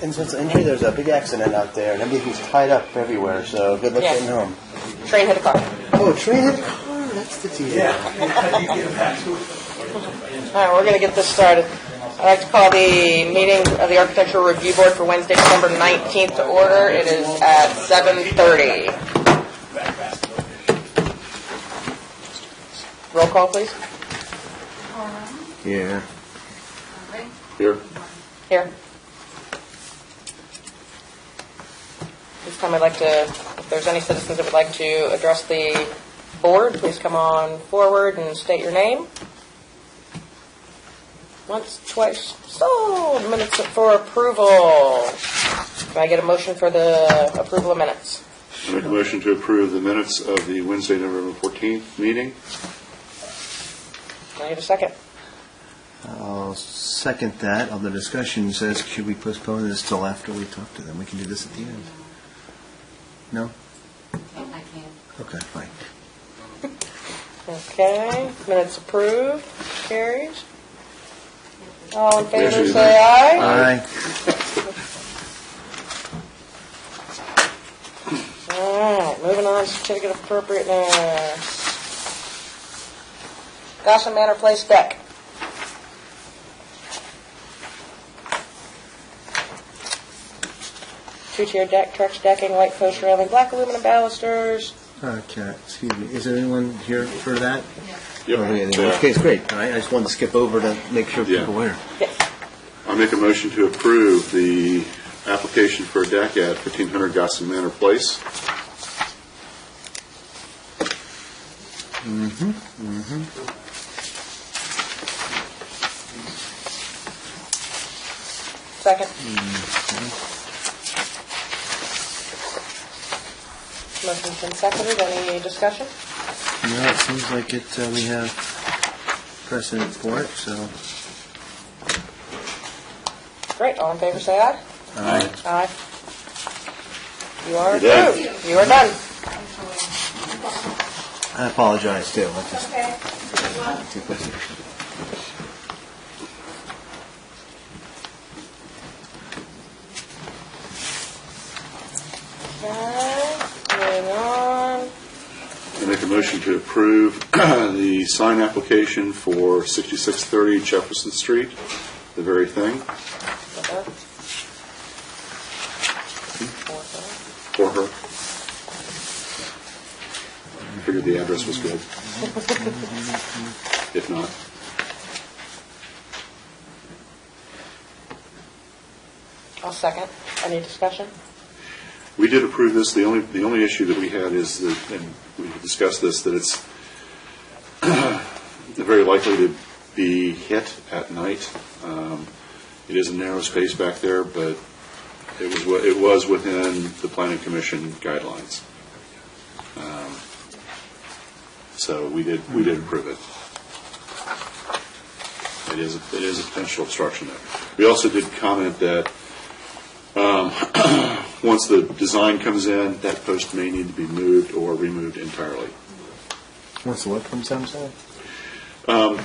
in Cincinnati, there's a big accident out there, and everything's tied up everywhere, so good luck getting home. Train hit a car. Oh, train hit a car? That's the deal. Yeah. All right, we're going to get this started. I'd like to call the meeting of the Architectural Review Board for Wednesday, December 19th to order. It is at 7:30. Roll call, please. Yeah. Here. Here. This time I'd like to, if there's any citizens that would like to address the board, please come on forward and state your name. Once, twice. So, minutes for approval. Can I get a motion for the approval of minutes? I make a motion to approve the minutes of the Wednesday, November 14th meeting. Can I get a second? I'll second that. All the discussion says, should we postpone this till after we talk to them? We can do this at the end. No? I can. Okay, fine. Okay, minutes approved. Carries. All in favor, say aye. Aye. All right, moving on to certificate of appropriateness. Gossam Manor Place deck. Two-tier deck, Trex decking, white post railing, black aluminum balusters. Okay, excuse me. Is there anyone here for that? Yep. Oh, yeah, in which case, great. All right, I just wanted to skip over to make sure Yeah. people were here. Yes. I make a motion to approve the application for a deck at 1500 Gossam Manor Place. Second. Motion's been seconded. Any discussion? No, it seems like we have precedent for it, so. Great. All in favor, say aye. Aye. Aye. You are You're done. approved. You are done. I apologize, too. I just, too busy. Okay. Moving on. I make a motion to approve the sign application for 6630 Jefferson Street, the very thing, for her. I figured the address was good. If not. I'll second. Any discussion? We did approve this. The only issue that we had is that, and we discussed this, that it's very likely to be hit at night. It is a narrow space back there, but it was within the Planning Commission guidelines. So we did approve it. It is a potential obstruction there. We also did comment that once the design comes in, that post may need to be moved or removed entirely. Once the what comes down, sorry?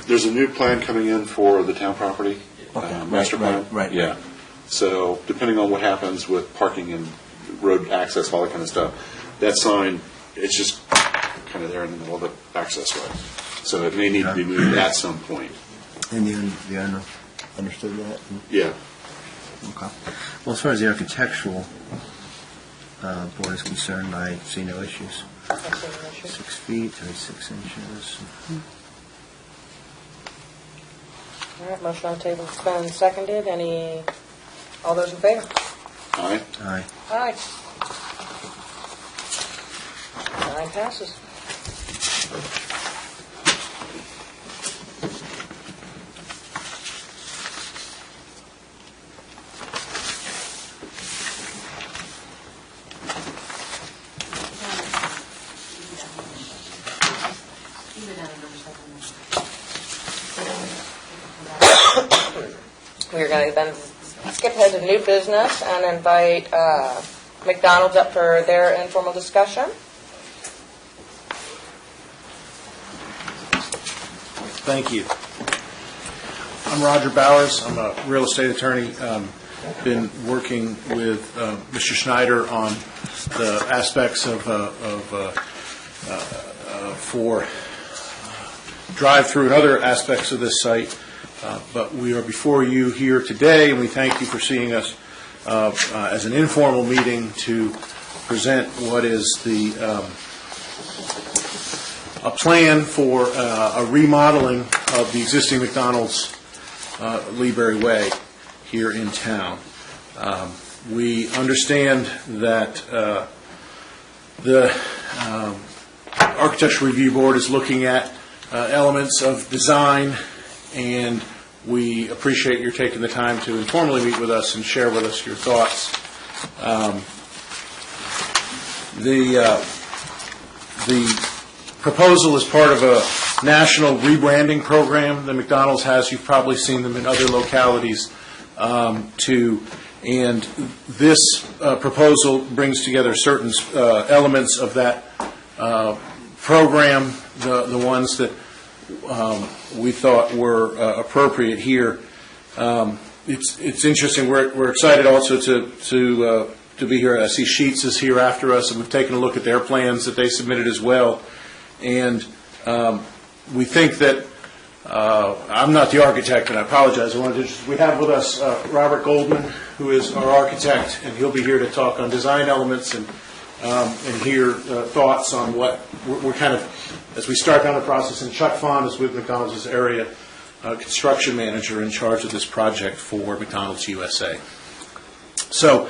There's a new plan coming in for the town property, Okay, master plan. right. Yeah. So depending on what happens with parking and road access, all that kind of stuff, that sign, it's just kind of there in the middle of the access way. So it may need to be moved at some point. And the owner understood that? Yeah. Okay. Well, as far as the architectural board is concerned, I see no issues. 6 feet, 36 inches. All right, motion on the table has been seconded. All those in favor? Aye. Aye. Aye. 9 passes. We're going to then skip ahead to new business and invite McDonald's up for their informal discussion. Thank you. I'm Roger Bowers. I'm a real estate attorney. been working with Mr. Schneider on the aspects for drive-through and other aspects of this site. But we are before you here today, and we thank you for seeing us as an informal meeting to present what is a plan for a remodeling of the existing McDonald's Leeberry Way here in town. We understand that the Architectural Review Board is looking at elements of design, and we appreciate your taking the time to informally meet with us and share with us your thoughts. The proposal is part of a national rebranding program that McDonald's has. You've probably seen them in other localities and this proposal brings together certain elements of that program, the ones that we thought were appropriate here. It's interesting. We're excited also to be here. I see Sheets is here after us, and we've taken a look at their plans that they submitted as well. And we think that I'm not the architect, and I apologize. We have with us Robert Goldman, who is our architect, and he'll be here to talk on design elements and hear thoughts on what we're kind of, as we start down the process. And Chuck Fond is with McDonald's area construction manager in charge of this project for McDonald's USA. So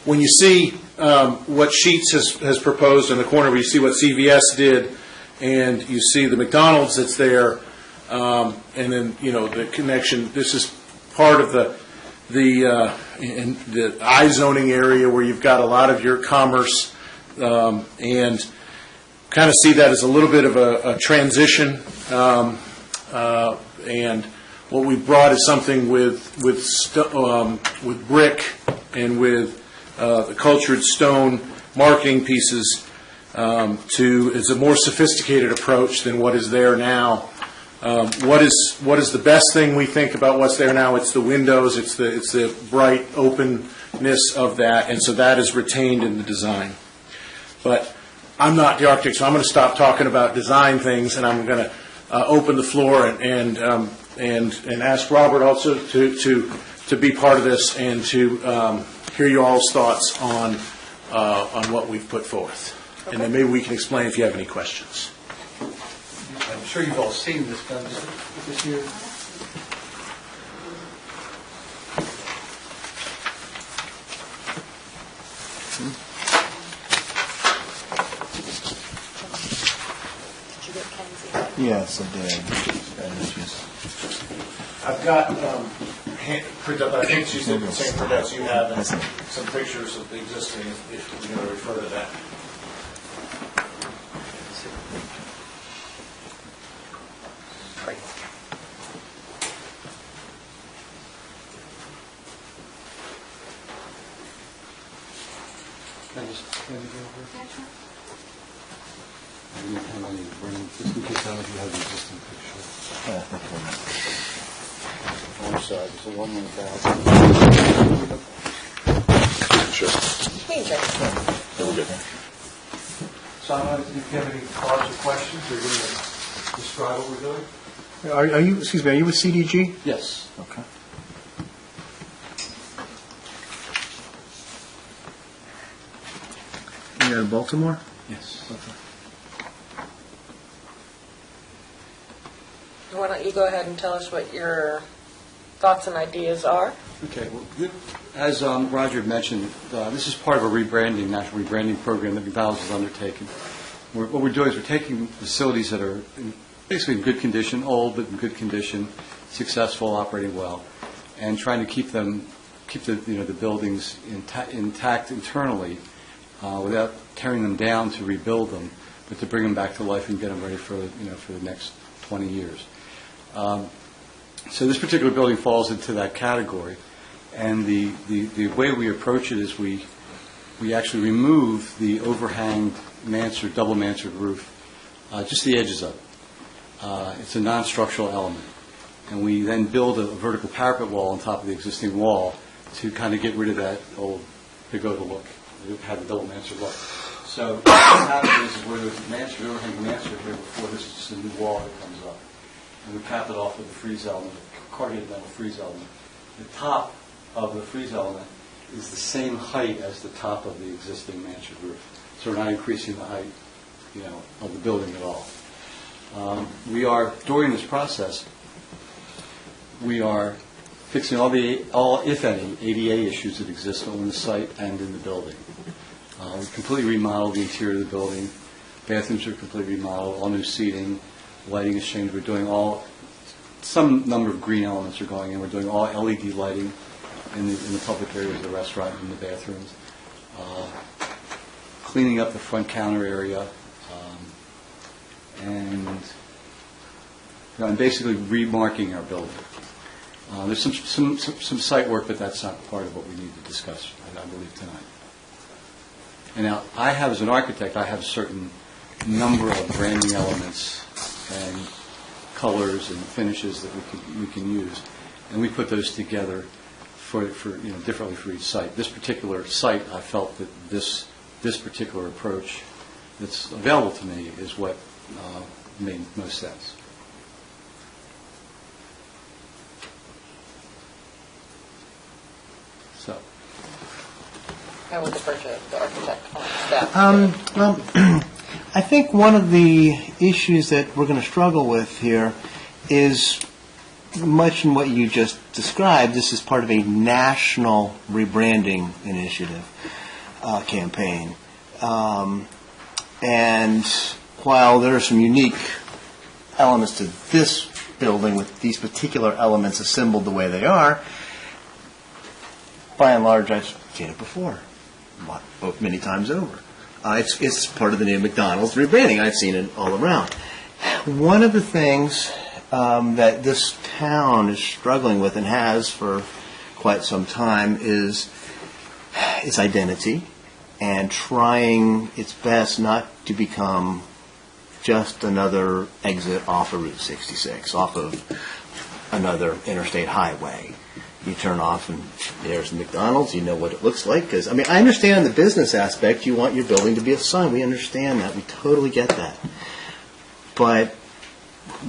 when you see what Sheets has proposed in the corner, where you see what CVS did, and you see the McDonald's that's there, and then the connection. This is part of the I zoning area where you've got a lot of your commerce, and kind of see that as a little bit of a transition. And what we brought is something with brick and with the cultured stone marketing pieces. It's a more sophisticated approach than what is there now. What is the best thing we think about what's there now? It's the windows. It's the bright openness of that, and so that is retained in the design. But I'm not the architect, so I'm going to stop talking about design things, and I'm going to open the floor and ask Robert also to be part of this and to hear you all's thoughts on what we've put forth. Okay. And then maybe we can explain if you have any questions. I'm sure you've all seen this done this year. Yes, I did. I've got print-up. I think she's in the same printouts you have, and some pictures of the existing, if you're going to refer to that. Just in case I don't know if you have the existing picture. On the side, it's a 1 minute back. Sure. We're good. Simon, do you have any thoughts or questions, or are you going to describe what we're doing? Are you? Excuse me. Are you with CDG? Yes. Okay. You're in Baltimore? Yes. Okay. Why don't you go ahead and tell us what your thoughts and ideas are? Okay. Well, as Roger had mentioned, this is part of a national rebranding program that McDonald's has undertaken. What we're doing is we're taking facilities that are basically in good condition, old but in good condition, successful, operating well, and trying to keep the buildings intact internally without tearing them down to rebuild them, but to bring them back to life and get them ready for the next 20 years. So this particular building falls into that category, and the way we approach it is we actually remove the overhang double mansard roof, just the edges of it. It's a non-structural element, and we then build a vertical parapet wall on top of the existing wall to kind of get rid of that old pagoda look, have the double mansard look. So what happens is where there's a mansard, overhanging mansard here before, this is just a new wall that comes up. And we cap it off with a frieze element, a corrugated metal frieze element. The top of the frieze element is the same height as the top of the existing mansard roof. So we're not increasing the height, of the building at all. We are, during this process, we are fixing all, if any, ADA issues that exist on the site and in the building. We completely remodeled the interior of the building. Bathrooms are completely remodeled, all new seating, lighting is changed. We're doing some number of green elements are going in. We're doing all LED lighting in the public areas of the restaurant and the bathrooms. Cleaning up the front counter area, and basically remarking our building. There's some site work, but that's not part of what we need to discuss, I believe, tonight. And now, as an architect, I have a certain number of branding elements and colors and finishes that we can use, and we put those together for differently for each site. This particular site, I felt that this particular approach that's available to me is what made most sense. So. I would defer to the architect on staff. Well, I think one of the issues that we're going to struggle with here is much in what you just described. This is part of a national rebranding initiative campaign. And while there are some unique elements to this building with these particular elements assembled the way they are, by and large, I've seen it before, many times over. It's part of the new McDonald's rebranding. I've seen it all around. One of the things that this town is struggling with and has for quite some time is its identity and trying its best not to become just another exit off of Route 66, off of another interstate highway. You turn off and there's the McDonald's. You know what it looks like. Because, I understand the business aspect. You want your building to be a sign. We understand that. We totally get that. But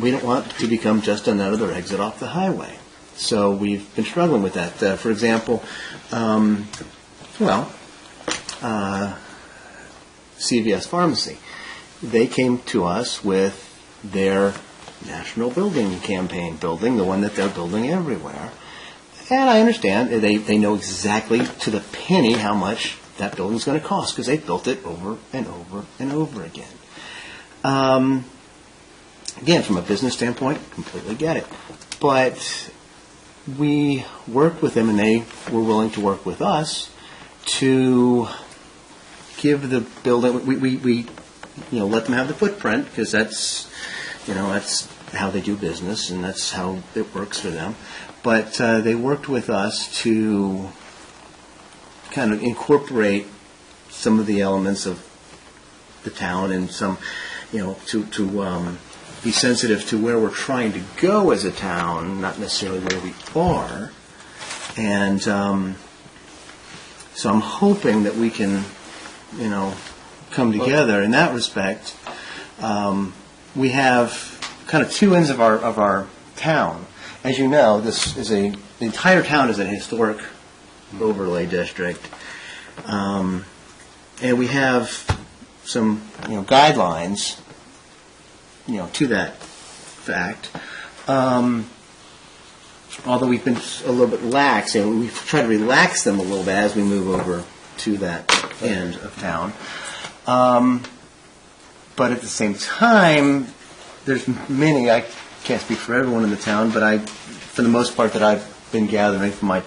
we don't want to become just another exit off the highway. So we've been struggling with that. For example, CVS Pharmacy. They came to us with their national building campaign building, the one that they're building everywhere. And I understand they know exactly to the penny how much that building's going to cost because they've built it over and over and over again. Again, from a business standpoint, completely get it. But we worked with them, and they were willing to work with us to give the building. We let them have the footprint because that's how they do business, and that's how it works for them. But they worked with us to kind of incorporate some of the elements of the town and some, to be sensitive to where we're trying to go as a town, not necessarily where we are. And so I'm hoping that we can, come together in that respect. We have kind of two ends of our town. As you know, the entire town is a historic overlay district, and we have some guidelines to that fact. Although we've been a little bit lax, and we've tried to relax them a little bit as we move over to that end of town. But at the same time, there's many, I can't speak for everyone in the town, but for the most part that I've been gathering for my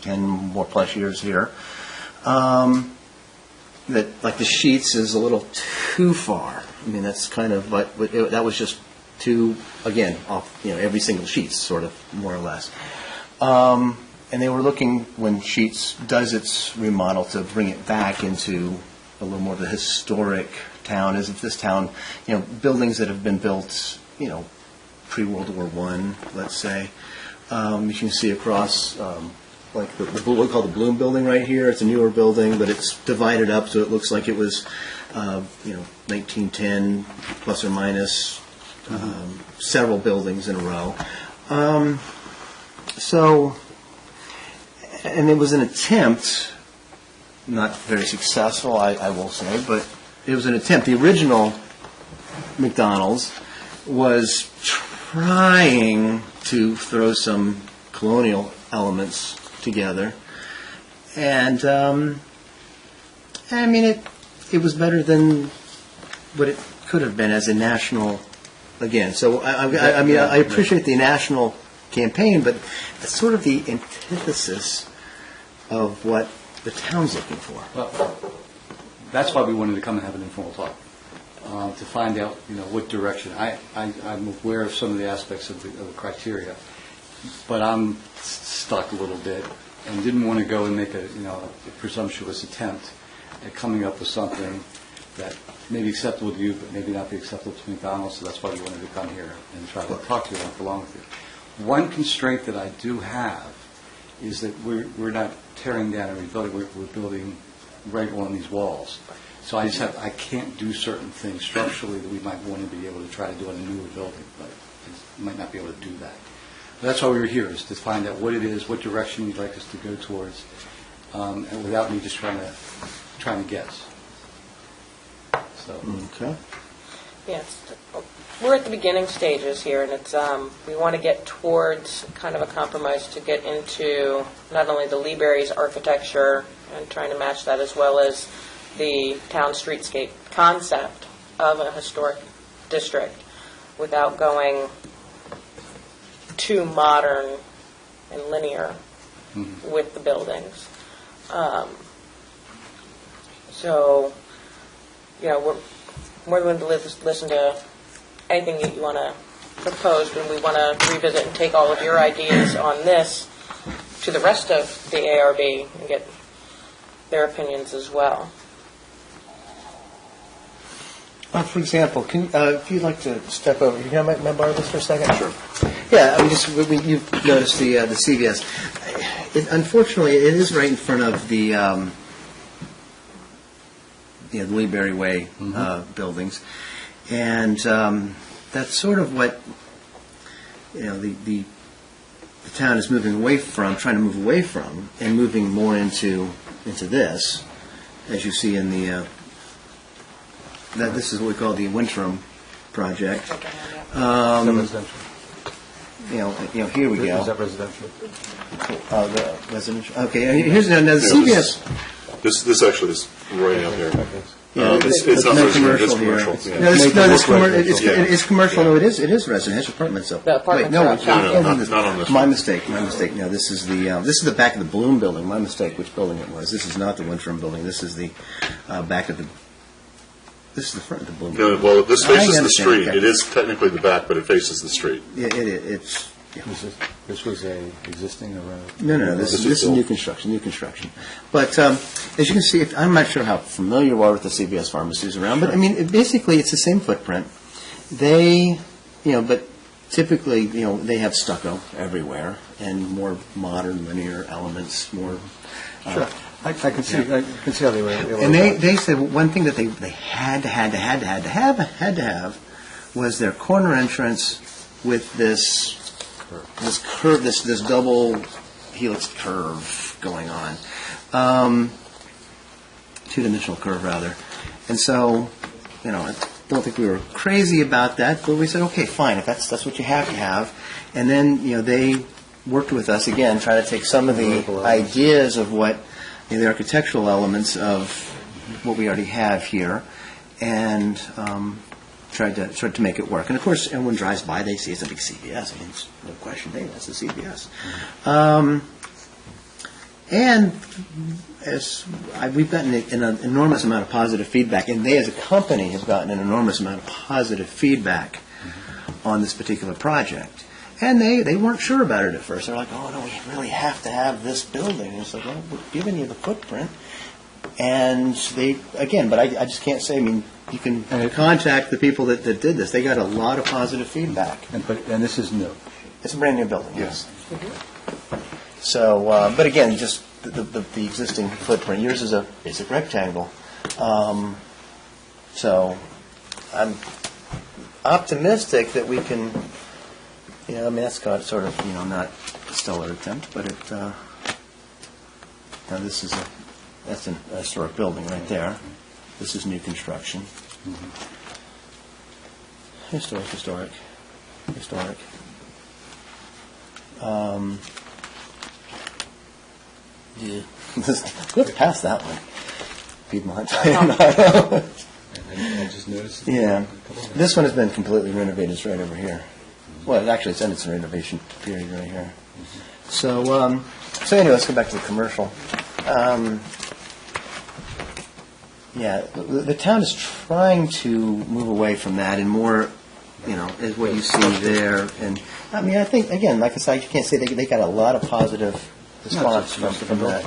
10 more plus years here, that like the Sheets is a little too far. That's kind of, but that was just too, again, off, every single Sheets, sort of, more or less. And they were looking, when Sheets does its remodel, to bring it back into a little more of the historic town, as if this town, buildings that have been built, pre-World War I, let's say. You can see across like what we call the Bloom Building right here. It's a newer building, but it's divided up so it looks like it was, 1910 plus or minus several buildings in a row. So, and it was an attempt, not very successful, I will say, but it was an attempt. The original McDonald's was trying to throw some colonial elements together, and I mean it was better than what it could have been as a national. Again, so I mean I appreciate the national campaign, but it's sort of the antithesis of what the town's looking for. Well, that's why we wanted to come and have an informal talk, to find out, what direction. I'm aware of some of the aspects of the criteria, but I'm stuck a little bit and didn't want to go and make a presumptuous attempt at coming up with something that may be acceptable to you, but maybe not be acceptable to McDonald's, so that's why we wanted to come here and try to talk to you and work along with you. One constraint that I do have is that we're not tearing down and rebuilding, we're building right along these walls. So I can't do certain things structurally that we might want to be able to try to do in a newer building, but I might not be able to do that. That's why we were here, is to find out what it is, what direction you'd like us to go towards, and without me just trying to guess. So. Okay. Yes, we're at the beginning stages here, and it's we want to get towards kind of a compromise to get into not only the Lee Berry's architecture and trying to match that, as well as the town streetscape concept of a historic district without going too modern and linear with the buildings. So, we're more than willing to listen to anything that you want to propose, and we want to revisit and take all of your ideas on this to the rest of the ARB and get their opinions as well. For example, if you'd like to step over, can I borrow this for a second? Sure. Yeah, I mean, you've noticed the CVS. Unfortunately, it is right in front of the Lee Berry Way buildings, and that's sort of what the town is moving away from, trying to move away from, and moving more into this, as you see in the. This is what we call the Wintram project. Is that residential? Here we go. Is that residential? The residential. Okay, here's now the CVS. This actually is right out there. Yeah, It's not no residential, commercial it's here. commercial. No, Yeah. it's commercial. No, it is residential apartments. Though. The apartments Wait, no, are outside. not on this My one. mistake. No, this is the back of the Bloom building. My mistake. Which building it was? This is not the Wintram building. This is the back of the. This is the front of the Bloom No, building. well, this I faces the understand, street. okay. It is technically the back, but it faces the street. Yeah, it's. Yeah. This was a existing or a... No. This is new construction. But as you can see, I'm not sure how familiar you are with the CVS pharmacies around, but I mean, basically, it's the same footprint. They, but typically, they have stucco everywhere and more modern linear elements, more. Sure. I can see how they were able And to... they said one thing that they had to have was their corner entrance with this curve, this double helix curve going on, two-dimensional curve rather. And so, I don't think we were crazy about that, but we said, okay, fine, if that's what you have to have. And then, they worked with us again, trying to take some of the ideas of what the architectural elements of what we already have here, and tried to make it work. And of course, everyone drives by, they see it's a big CVS. I mean, it's no question, hey, that's a CVS. And we've gotten an enormous amount of positive feedback, and they as a company have gotten an enormous amount of positive feedback on this particular project. And they weren't sure about it at first. They're like, oh, no, we really have to have this building. And it's like, well, we're giving you the footprint. And but I just can't say, I mean, you can contact the people that did this. They got a lot of positive feedback. And this is new. It's a brand new building, yes. So, but again, just the existing footprint. Yours is a basic rectangle. So I'm optimistic that we can, I mean, that's got sort of, not a stellar attempt, but it, now that's an historic building right there. This is new construction. Historic. Yeah. Let's pass that one. Piedmont. I just noticed. Yeah. This one has been completely renovated. It's right over here. Well, actually, it's ended its renovation period right here. So anyway, let's go back to the commercial. Yeah, the town is trying to move away from that and more, is what you see there. And I mean, I think again, like I said, you can't say they got a lot of positive response from that.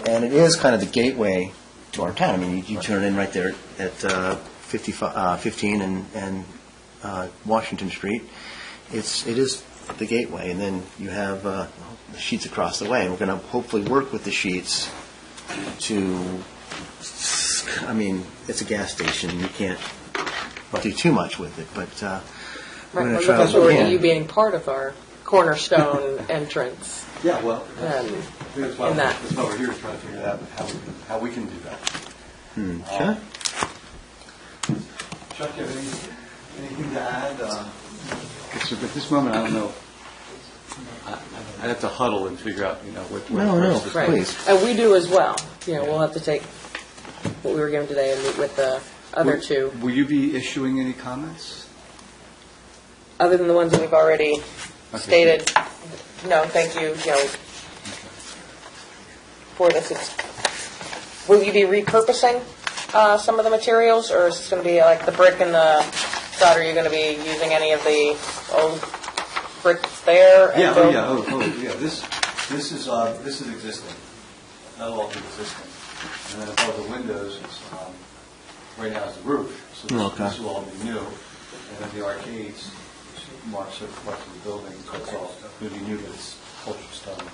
And it is kind of the gateway to our town. I mean, you turn in right there at 15 and Washington Street. It is the gateway, and then you have the Sheets across the way. And we're going to hopefully work with the Sheets to. I mean, it's a gas station. You can't do too much with it, but we're going to try. Looking forward to you being part of our cornerstone entrance. Yeah, well, In that. that's why we're here, is trying to figure out how we can do that. Okay. Chuck, you have anything to add? At this moment, I don't know. I'd have to huddle and figure out, what. No, Right. please. And we do as well. We'll have to take what we were given today and meet with the other two, Will you be issuing any comments? other than the ones that we've already stated. No, thank you, for this. Will you be repurposing some of the materials, or is this going to be like the brick and the sod? Are you going to be using any of the old bricks there? Yeah, yeah. This is existing. That'll all be existing. And then above the windows, right now is the roof. So this will all be new. And then the arcades, which marks certain parts of the building, so it's all going to be new, but it's ultra stone.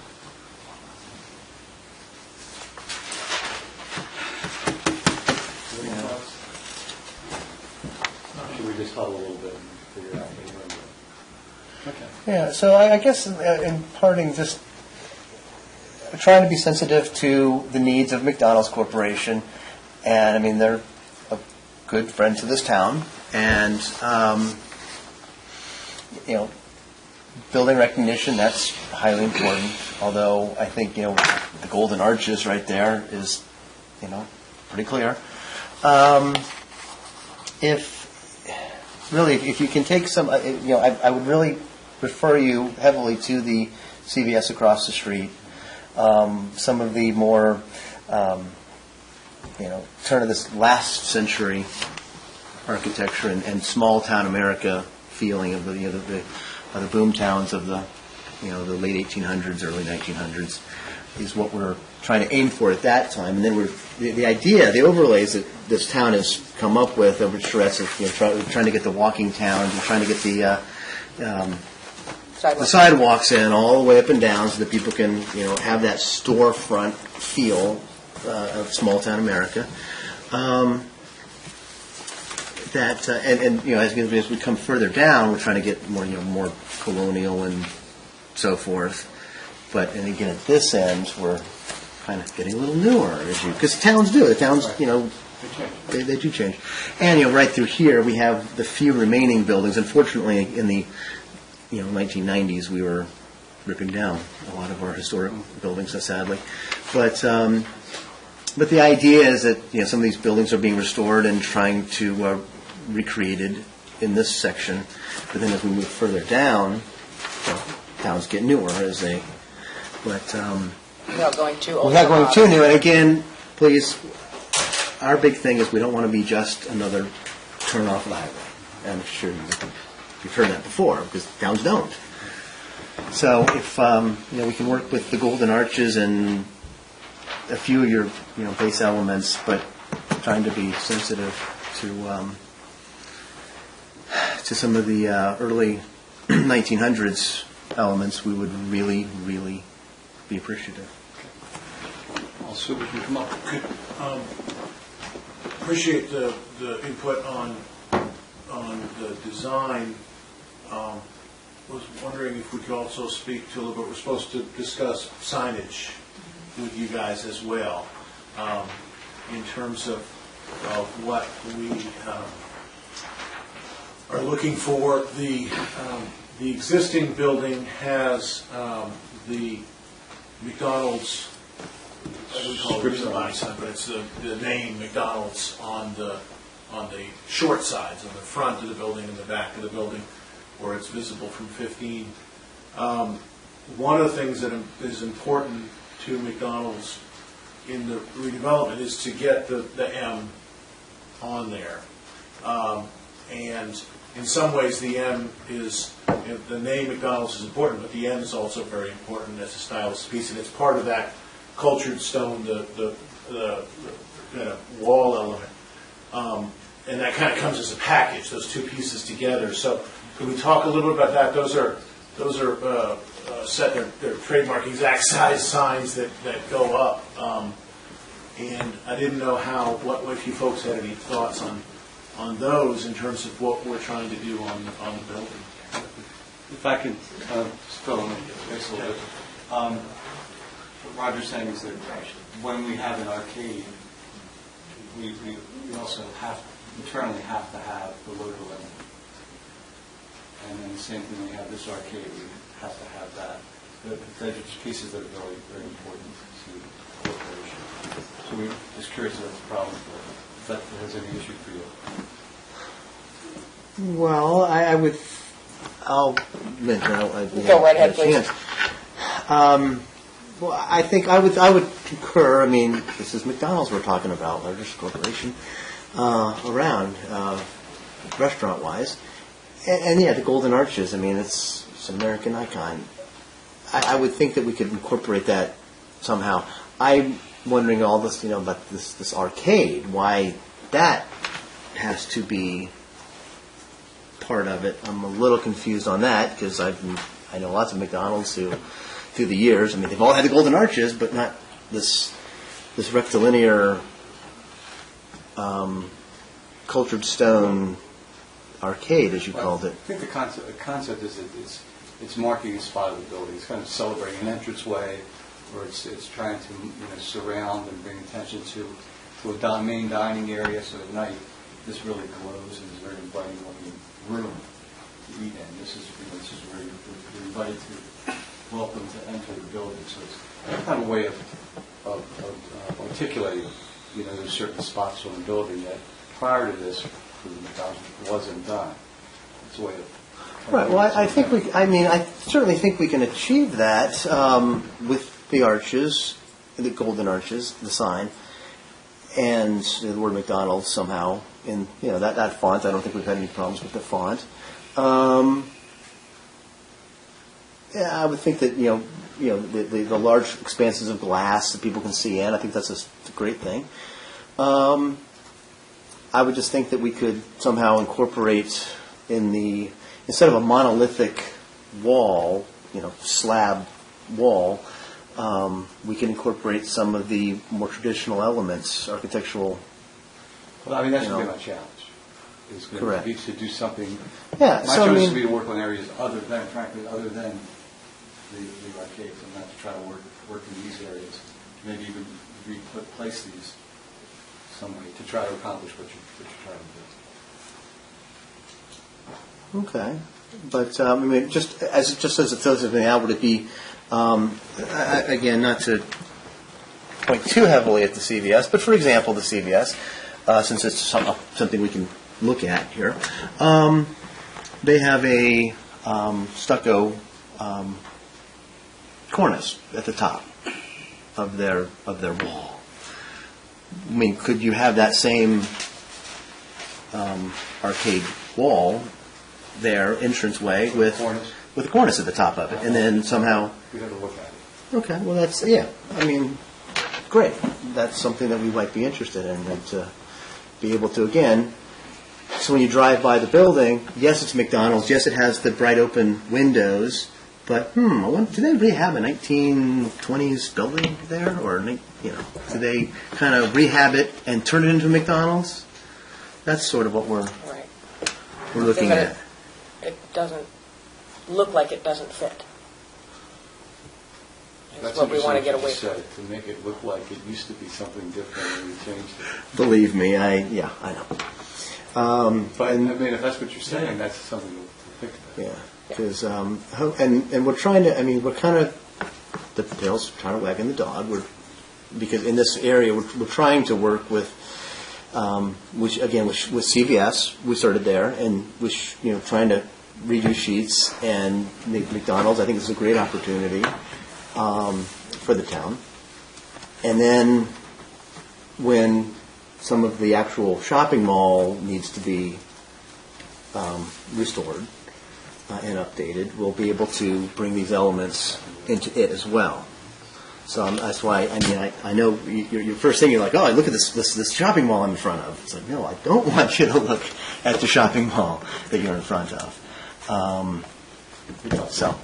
Should we just huddle a little bit and figure out what we're going to do? Okay. Yeah, so I guess in parting, just trying to be sensitive to the needs of McDonald's Corporation, and I mean they're a good friend to this town, and building recognition, that's highly important. Although I think the Golden Arches right there is pretty clear. If you can take some, I would really refer you heavily to the CVS across the street. Some of the more, turn of this last century architecture and small town America feeling of the boom towns of the late 1800s, early 1900s is what we're trying to aim for at that time. And then the idea, the overlays that this town has come up with over Tourette's, trying to get the walking towns and trying to get the sidewalks in all the way up and down so that people can have that storefront feel of small town America. As we come further down, we're trying to get more colonial and so forth. And again, at this end, we're kind of getting a little newer, because towns do. The towns, they do change. And right through here, we have the few remaining buildings. Unfortunately, in the 1990s, we were ripping down a lot of our historic buildings, sadly. But the idea is that some of these buildings are being restored and trying to recreated in this section. But then as we move further down, towns get newer as they. But Without going too old. without going too new. And again, please, our big thing is we don't want to be just another turn off of the highway. I'm sure you've heard that before, because towns don't. So if we can work with the Golden Arches and a few of your base elements, but trying to be sensitive to some of the early 1900s elements, we would really, really be appreciative. I'll see what we can come up with. Appreciate the input on the design. Was wondering if we could also speak to a little bit, we're supposed to discuss signage with you guys as well, in terms of what we are looking for. The existing building has the McDonald's, I would call it a design sign, but it's the name McDonald's on the short sides, on the front of the building and the back of the building, where it's visible from 15. One of the things that is important to McDonald's in the redevelopment is to get the M on there. And in some ways, the M is, the name McDonald's is important, but the M is also very important as a stylist piece, and it's part of that cultured stone, the kind of wall element. And that kind of comes as a package, those two pieces together. So could we talk a little bit about that? Those are set, they're trademark exact size signs that go up. And I didn't know if you folks had any thoughts on those in terms of what we're trying to do on the building. If I could fill in the space a little bit. What Roger's saying is that when we have an arcade, we also internally have to have the logo in it. And then the same thing, when we have this arcade, we have to have that. They're just pieces that are very, very important to the corporation. So we're just curious if that's a problem, if that has any issue for you. Well, I'll mention. Go right ahead, please. Well, I think I would concur. I mean, this is McDonald's we're talking about, largest corporation around, restaurant-wise. And yeah, the Golden Arches, I mean, it's an American icon. I would think that we could incorporate that somehow. I'm wondering all this, about this arcade, why that has to be part of it. I'm a little confused on that, because I know lots of McDonald's who, through the years, I mean, they've all had the Golden Arches, but not this rectilinear cultured stone arcade, as you called it. I think the concept is that it's marking a spot of the building. It's kind of celebrating an entranceway, or it's trying to surround and bring attention to a main dining area. So at night, this really glows and is very inviting looking room to eat in. This is where you're invited to welcome to enter the building. So it's kind of a way of articulating, there's certain spots on the building that prior to this, for the McDonald's, wasn't done. It's a way of... Right, well, I certainly think we can achieve that with the arches, the Golden Arches, the sign, and the word McDonald's somehow in, that font. I don't think we've had any problems with the font. Yeah, I would think that, the large expanses of glass that people can see in, I think that's a great thing. I would just think that we could somehow incorporate instead of a monolithic wall, slab wall, we can incorporate some of the more traditional elements, architectural. Well, that's going to be my challenge. Is going Correct. to be to do something. Yeah, My so choice would be to work on areas other than the arcades, and not to try to work in these areas. Maybe even replace these some way to try to accomplish what you're trying to do. Okay, but just as it tells me now, would it be again, not to point too heavily at the CVS, but for example, the CVS, since it's something we can look at here, they have a stucco cornice at the top of their wall. I mean, could you have that same arcade wall there, entranceway, with a cornice at the top of it, and then somehow... We'd have to look at it. Okay, well, that's, great. That's something that we might be interested in, and to be able to, again, so when you drive by the building, yes, it's McDonald's, yes, it has the bright open windows, But I wonder, do they rehab a 1920s building there, or do they kind of rehab it and turn it into a McDonald's? That's sort of what we're Right. looking But at. It doesn't look like it doesn't fit. That's what we want to get away from. To make it look like it used to be something different and we changed it. Believe me, I know. But, I mean, if that's what you're saying, that's something to think about. Yeah, because and we're trying to. I mean, we're kind of the tail's trying to wagging the dog. Because in this area we're trying to work with, with CVS. We started there, and trying to redo Sheets and make McDonald's. I think this is a great opportunity for the town. And then when some of the actual shopping mall needs to be restored and updated, we'll be able to bring these elements into it as well. So that's why, I know your first thing, you're like, oh, look at this shopping mall I'm in front of. It's like, no, I don't want you to look at the shopping mall that you're in front of. So,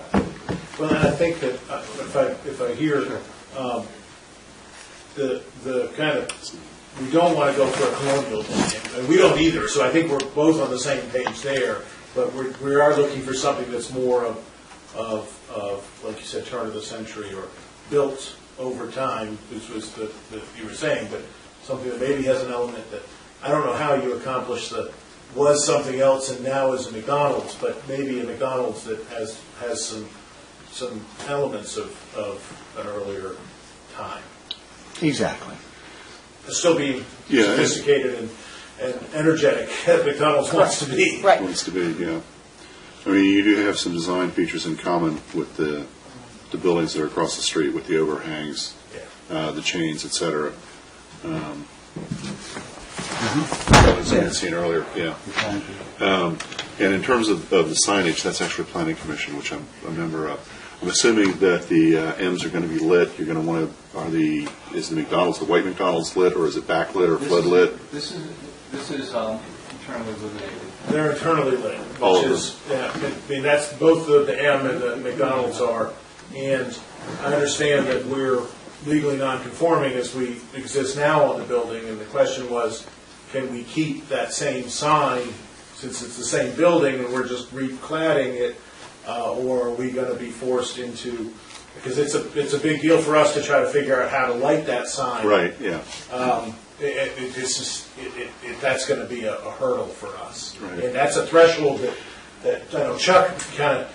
Well, and I think that if I hear the kind of, we don't want to go for a colonial building, and we don't either. So I think we're both on the same page there. But we are looking for something that's more of like you said, turn of the century or built over time, which was the you were saying, but something that maybe has an element that I don't know how you accomplish was something else and now is a McDonald's, but maybe a McDonald's that has some elements of an earlier time. exactly. Still being Yeah. sophisticated and energetic as McDonald's wants to be. Right. Wants to be, yeah. I mean, you do have some design features in common with the buildings that are across the street, with the overhangs, the chains, et cetera. As I had seen earlier, yeah. And in terms of the signage, that's actually Planning Commission, which I'm a member of. I'm assuming that the M's are going to be lit. You're going to want to, is the McDonald's, the white McDonald's lit, or is it backlit or flood lit? This is internally illuminated. They're internally lit, All which of is, I mean, that's both the M and the McDonald's are. And I understand that we're legally non-conforming as we exist now on the building, and the question was, can we keep that same sign since it's the same building and we're just recladding it, or are we going to be forced into, because it's a big deal for us to try to figure out how to light that sign. Right, yeah. That's going to be a hurdle for us. Right. And that's a threshold that I know Chuck kind of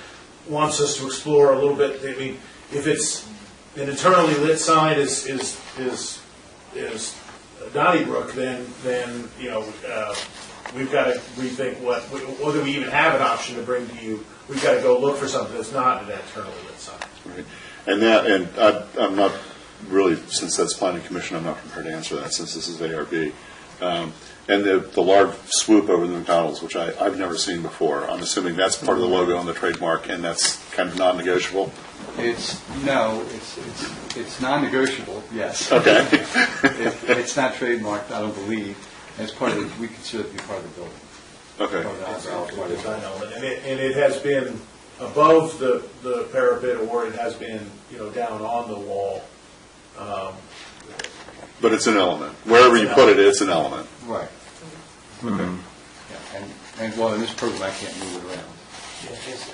wants us to explore a little bit. I mean, if it's an internally lit sign is Donnybrook, then we've got to rethink whether we even have an option to bring to you. We've got to go look for something that's not an internally lit sign. Right. I'm not really, since that's Planning Commission, I'm not prepared to answer that since this is ARB. And the large swoop over the McDonald's, which I've never seen before. I'm assuming that's part of the logo and the trademark, and that's kind of non-negotiable. It's non-negotiable. Yes. Okay. It's not trademarked, I don't believe. As part of we consider it to be part of the building. Okay. Part of the Design element. And it has been above the parapet, or it has been down on the wall. But it's an element. Wherever you put it, it's an element. Right. Okay. Yeah. And well, in this program, I can't move it around.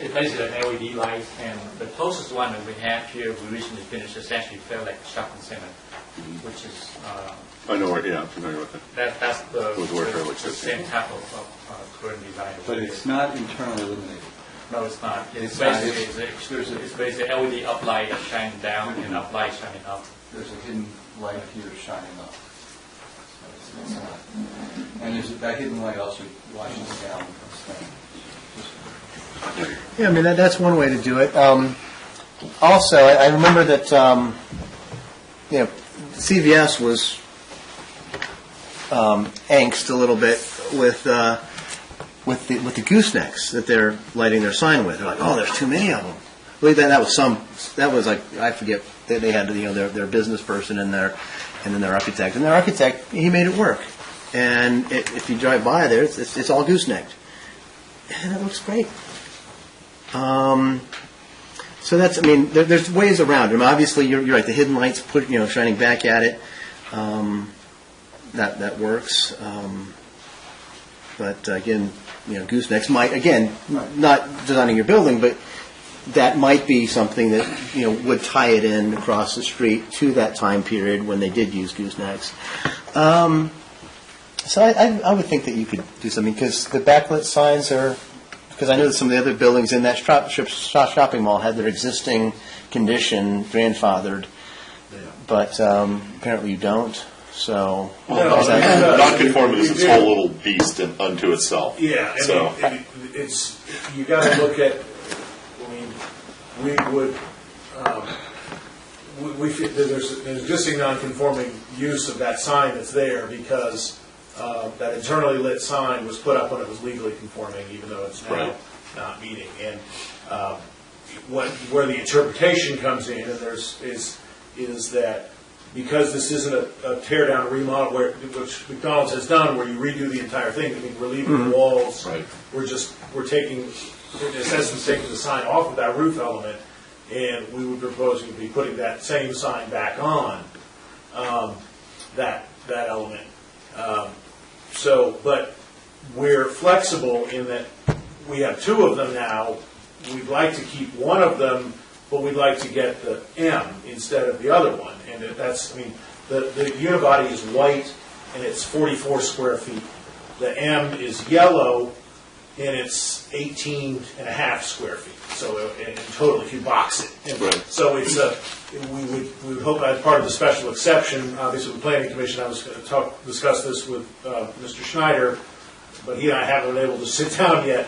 It's basically an LED light, and the closest one that we have here, we recently finished, is actually felt like a shopping center, which is I know where, yeah, I'm familiar with it. that's the With where Fairlake the sits. same type of current design. But it's not internally illuminated. No, it's not. It's not. It's basically LED uplight that shining down and uplight shining up. There's a hidden light here shining up. It's not. And that hidden light also washes down and comes down. Yeah, I mean, that's one way to do it. Also, I remember that, CVS was angst a little bit with the goosenecks that they're lighting their sign with. They're like, oh, there's too many of them. Well, that was like, I forget, they had their business person and then their architect. And their architect, he made it work. And if you drive by there, it's all goosenecked. And it looks great. So that's, I mean, there's ways around it. I mean, obviously, you're right, the hidden lights, shining back at it, that works. But again, goosenecks might, again, not designing your building, but that might be something that, would tie it in across the street to that time period when they did use goosenecks. So I would think that you could do something, because the backlit signs are, because I know that some of the other buildings in that shopping mall had their existing condition grandfathered, but apparently you don't, so. Non-conformity is its whole little beast unto itself. Yeah, So, it's, you got to look at, I mean, we would, we feel that there's an existing non-conforming use of that sign that's there because that internally lit sign was put up when it was legally conforming, even though it's now Right. not meeting. And where the interpretation comes in, and is that because this isn't a tear down remodel, which McDonald's has done, where you redo the entire thing. I mean, we're leaving the walls. Right. We're taking, in essence, taking the sign off of that roof element, and we would propose to be putting that same sign back on that element. But we're flexible in that we have two of them now. We'd like to keep one of them, but we'd like to get the M instead of the other one. And that's, I mean, the unibody is white and it's 44 square feet. The M is yellow and it's 18 and a half square feet. So in total, if you box it. And Right. so it's we would hope as part of the special exception, obviously with the Planning Commission, I was going to discuss this with Mr. Schneider, but he and I haven't been able to sit down yet.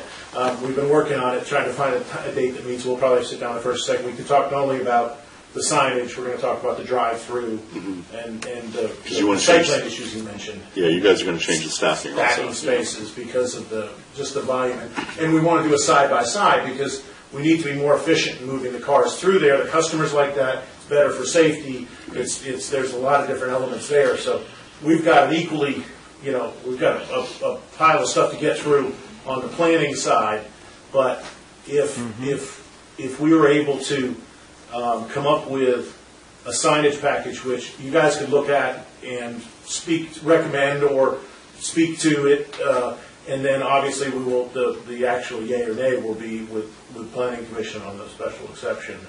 We've been working on it, trying to find a date that meets. We'll probably sit down the first second. We can talk not only about the signage, we're going to talk about the drive-through and the you want to site change- plan issues you mentioned. yeah, you guys are going to change the staffing also. Stacking spaces because of just the volume. And we want to do a side-by-side because we need to be more efficient in moving the cars through there. The customers like that. It's better for safety. There's a lot of different elements there. So we've got an equally, we've got a pile of stuff to get through on the planning side. But if we were able to come up with a signage package which you guys could look at and recommend or speak to it, and then obviously we will, the actual yay or nay will be with Planning Commission on the special exception.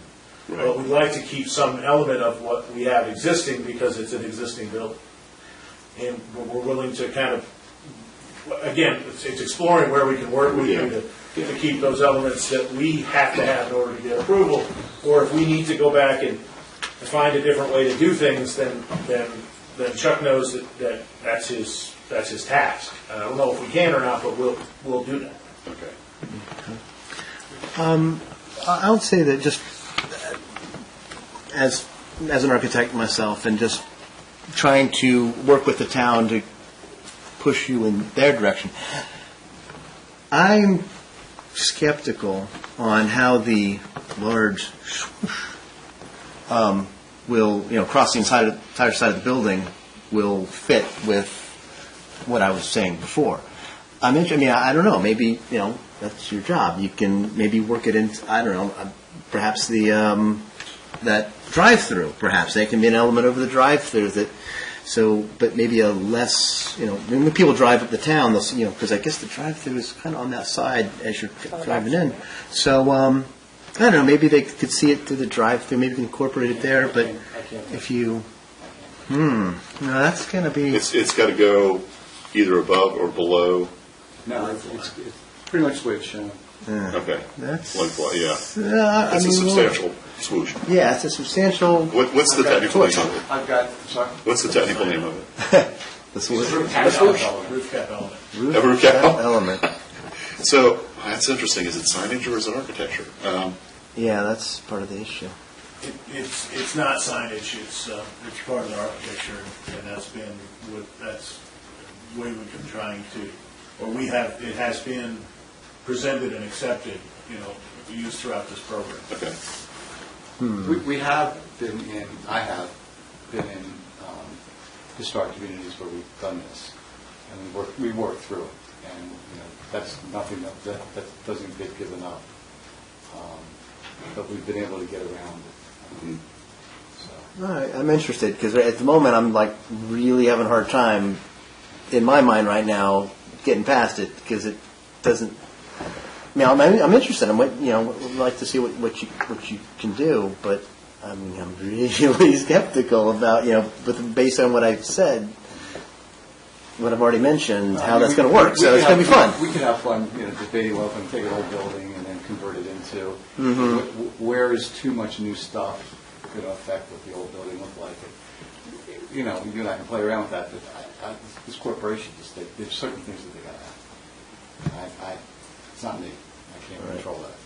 Right. But we'd like to keep some element of what we have existing because it's an existing building. And we're willing to kind of, again, it's exploring where we can work with you to keep those elements that we have to have in order to get approval. Or if we need to go back and find a different way to do things, then Chuck knows that's his task. I don't know if we can or not, but we'll do that. Okay. I would say that just as an architect myself, and just trying to work with the town to push you in their direction, I'm skeptical on how the large will, cross the entire side of the building will fit with what I was saying before. I don't know, maybe, that's your job. You can maybe work it in, I don't know, perhaps that drive-through, perhaps. They can be an element over the drive-through but maybe a less, when people drive up the town, they'll see, because I guess the drive-through is kind of on that side as you're driving in. So, I don't know, maybe they could see it through the drive-through, maybe incorporate it there, but if you, no, that's going to be... It's got to go either above or below. No, it's pretty much switch. Okay. That's... Yeah. It's It's a substantial swoosh. Yeah, it's a substantial... What's the technical name of it? I've got, sorry? What's the technical name of it? Roof cap element. A roof cap element. So that's interesting. Is it signage or is it architecture? Yeah, that's part of the issue. It's not signage, it's part of the architecture, and that's the way we've been trying to, it has been presented and accepted, used throughout this program. Okay. We have been I have been in historic communities where we've done this, and we work through it, and that's nothing that doesn't get given up. but we've been able to get around it. So. All right, I'm interested because at the moment I'm like really having a hard time in my mind right now getting past it because it doesn't. I mean, I'm interested. Would like to see what you can do, but I mean, I'm really skeptical about based on what I've said, what I've already mentioned, how that's going to work. So it's going to be fun. We could have fun, debating well, if we can take an old building and then convert it into where is too much new stuff going to affect what the old building looked like. You and I can play around with that, but this corporation there's certain things that they got to have. It's not me. I can't control that.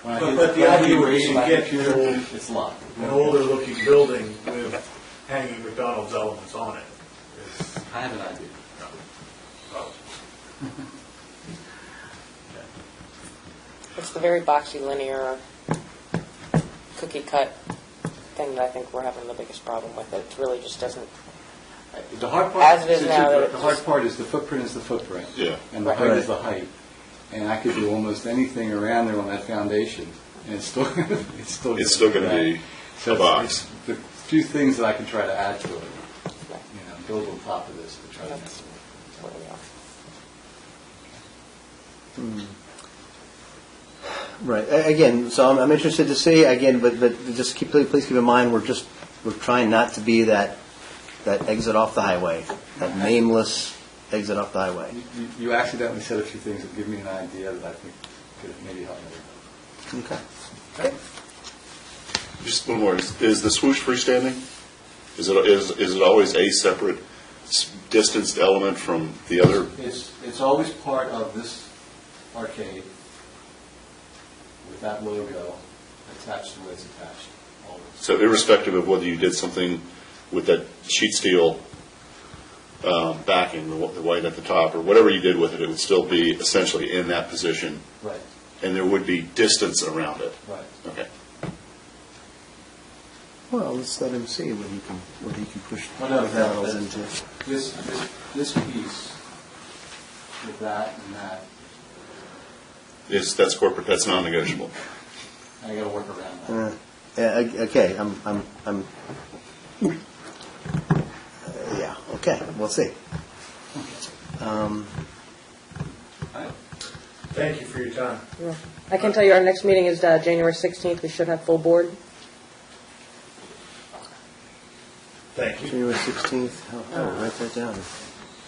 But the idea would be to get it's locked. an older looking building with hanging McDonald's elements on it. I have an idea. It's the very boxy, linear, cookie cut thing that I think we're having the biggest problem with. It really just doesn't. The hard part, As it is now, that the hard part is the footprint is the footprint. Yeah. And the height is the height. And I could do almost anything around there on that foundation, and it's still going to be a box. It's the few things that I can try to add to it, build on top of this to try to make That's it work. where we are. Right. Again, so I'm interested to see again, but just please keep in mind we're trying not to be that exit off the highway, that nameless exit off the highway. You accidentally said a few things that give me an idea that I think could maybe help me. Okay. Just one more. Is the swoosh freestanding? Is it always a separate distanced element from the other? It's always part of this arcade with that logo attached to where it's attached. Always. So irrespective of whether you did something with that sheet steel backing, the white at the top, or whatever you did with it, it would still be essentially in that position, Right. and there would be distance around it. Right. Okay. Well, let's let him see what he can push Well, no, the panels that- into. This piece with that and that, That's corporate. That's non-negotiable. I got to work around that. Yeah. Okay. I'm. Yeah. Okay. We'll see. Thank you for your time. I can tell you our next meeting is January 16th. We should have full board. Thank you. January 16th. Oh, write that down.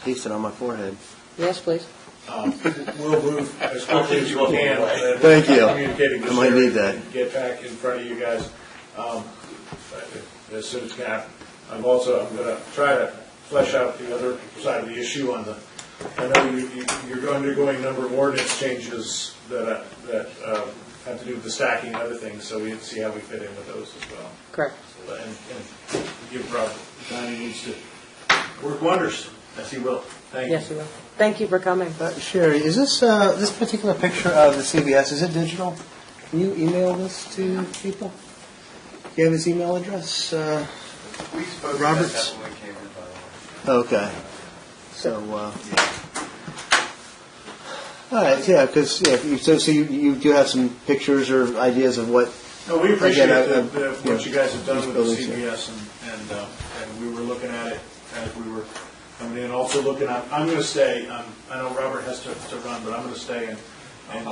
Paste it on my forehead. Yes, please. We'll move as quickly as we can. Thank you. Communicating to I might Sherry need that. and get back in front of you guys as soon as can happen. I'm going to try to flesh out the other side of the issue on the. I know you're undergoing a number of ordinance changes that have to do with the stacking and other things, so we see how we fit in with those as well. Correct. And give Robert the time he needs to work wonders, as he will. Thank you. Yes, you will. Thank you for coming. Sherry, is this particular picture of the CVS? Is it digital? Can you email this to people? Do you have his email address? We spoke Roberts? about that when we came in, by the way. Okay. So, all right, yeah, because so you do have some pictures or ideas of what. No, we appreciate Again, what you guys have done with the buildings, yeah. CVS, and we were looking at it as we were coming in. Also looking at, I'm going to stay. I know Robert has to run, but I'm going to stay and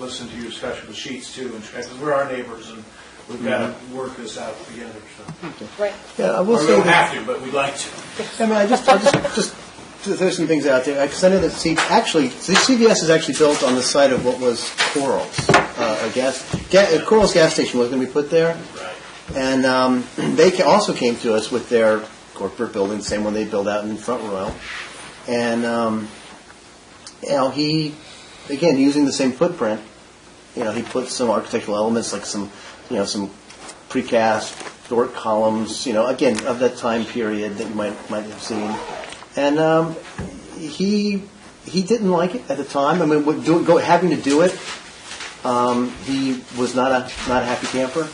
listen to your discussion with Sheets too, and because we're our neighbors and we've got to work this out together. So Right. Yeah, I will we say don't that. have to, but we'd like to. I mean, I'll just throw some things out there because I know that the CVS is actually built on the site of what was Coral's Coral's gas station was going to be put there, Right. and they also came to us with their corporate building, the same one they built out in Front Royal, and he again using the same footprint, he put some architectural elements like some precast Doric columns, again of that time period that you might have seen. And he didn't like it at the time. I mean, having to do it, he was not a happy camper.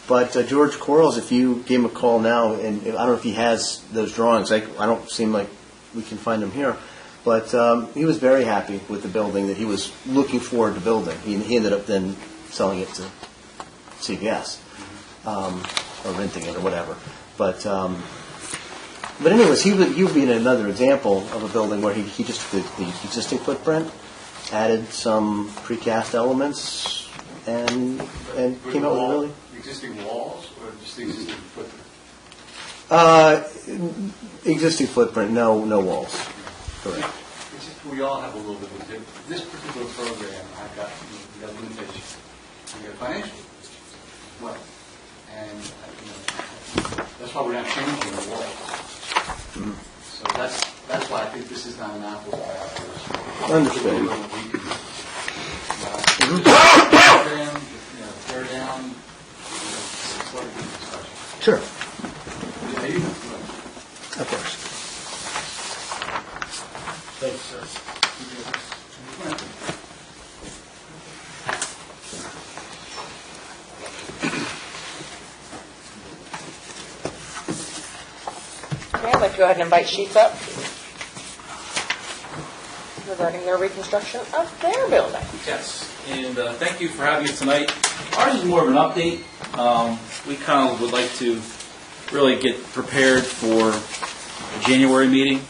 But George Quarles, if you gave him a call now, and I don't know if he has those drawings. I don't seem like we can find them here. But he was very happy with the building that he was looking forward to building. He ended up then selling it to CVS, or renting it or whatever. But anyways, he would be another example of a building where he just took the existing footprint, added some precast elements, and came out with a really... Existing walls or just the existing footprint? Existing footprint, no walls. Correct. It's just, we all have a little bit of it. This particular program, I've got, we got limitations. We got financial limitations. Well, and that's why we're not changing the walls. So that's why I think this is not an apples to apples. Understood. We can, program, tear down, sort of discussion. Sure. Yeah, you know, Of course. Thanks, sir. Okay, I'd like to go ahead and invite Sheets up regarding their reconstruction of their building. Yes, and thank you for having us tonight. Ours is more of an update. We kind of would like to really get prepared for a January meeting.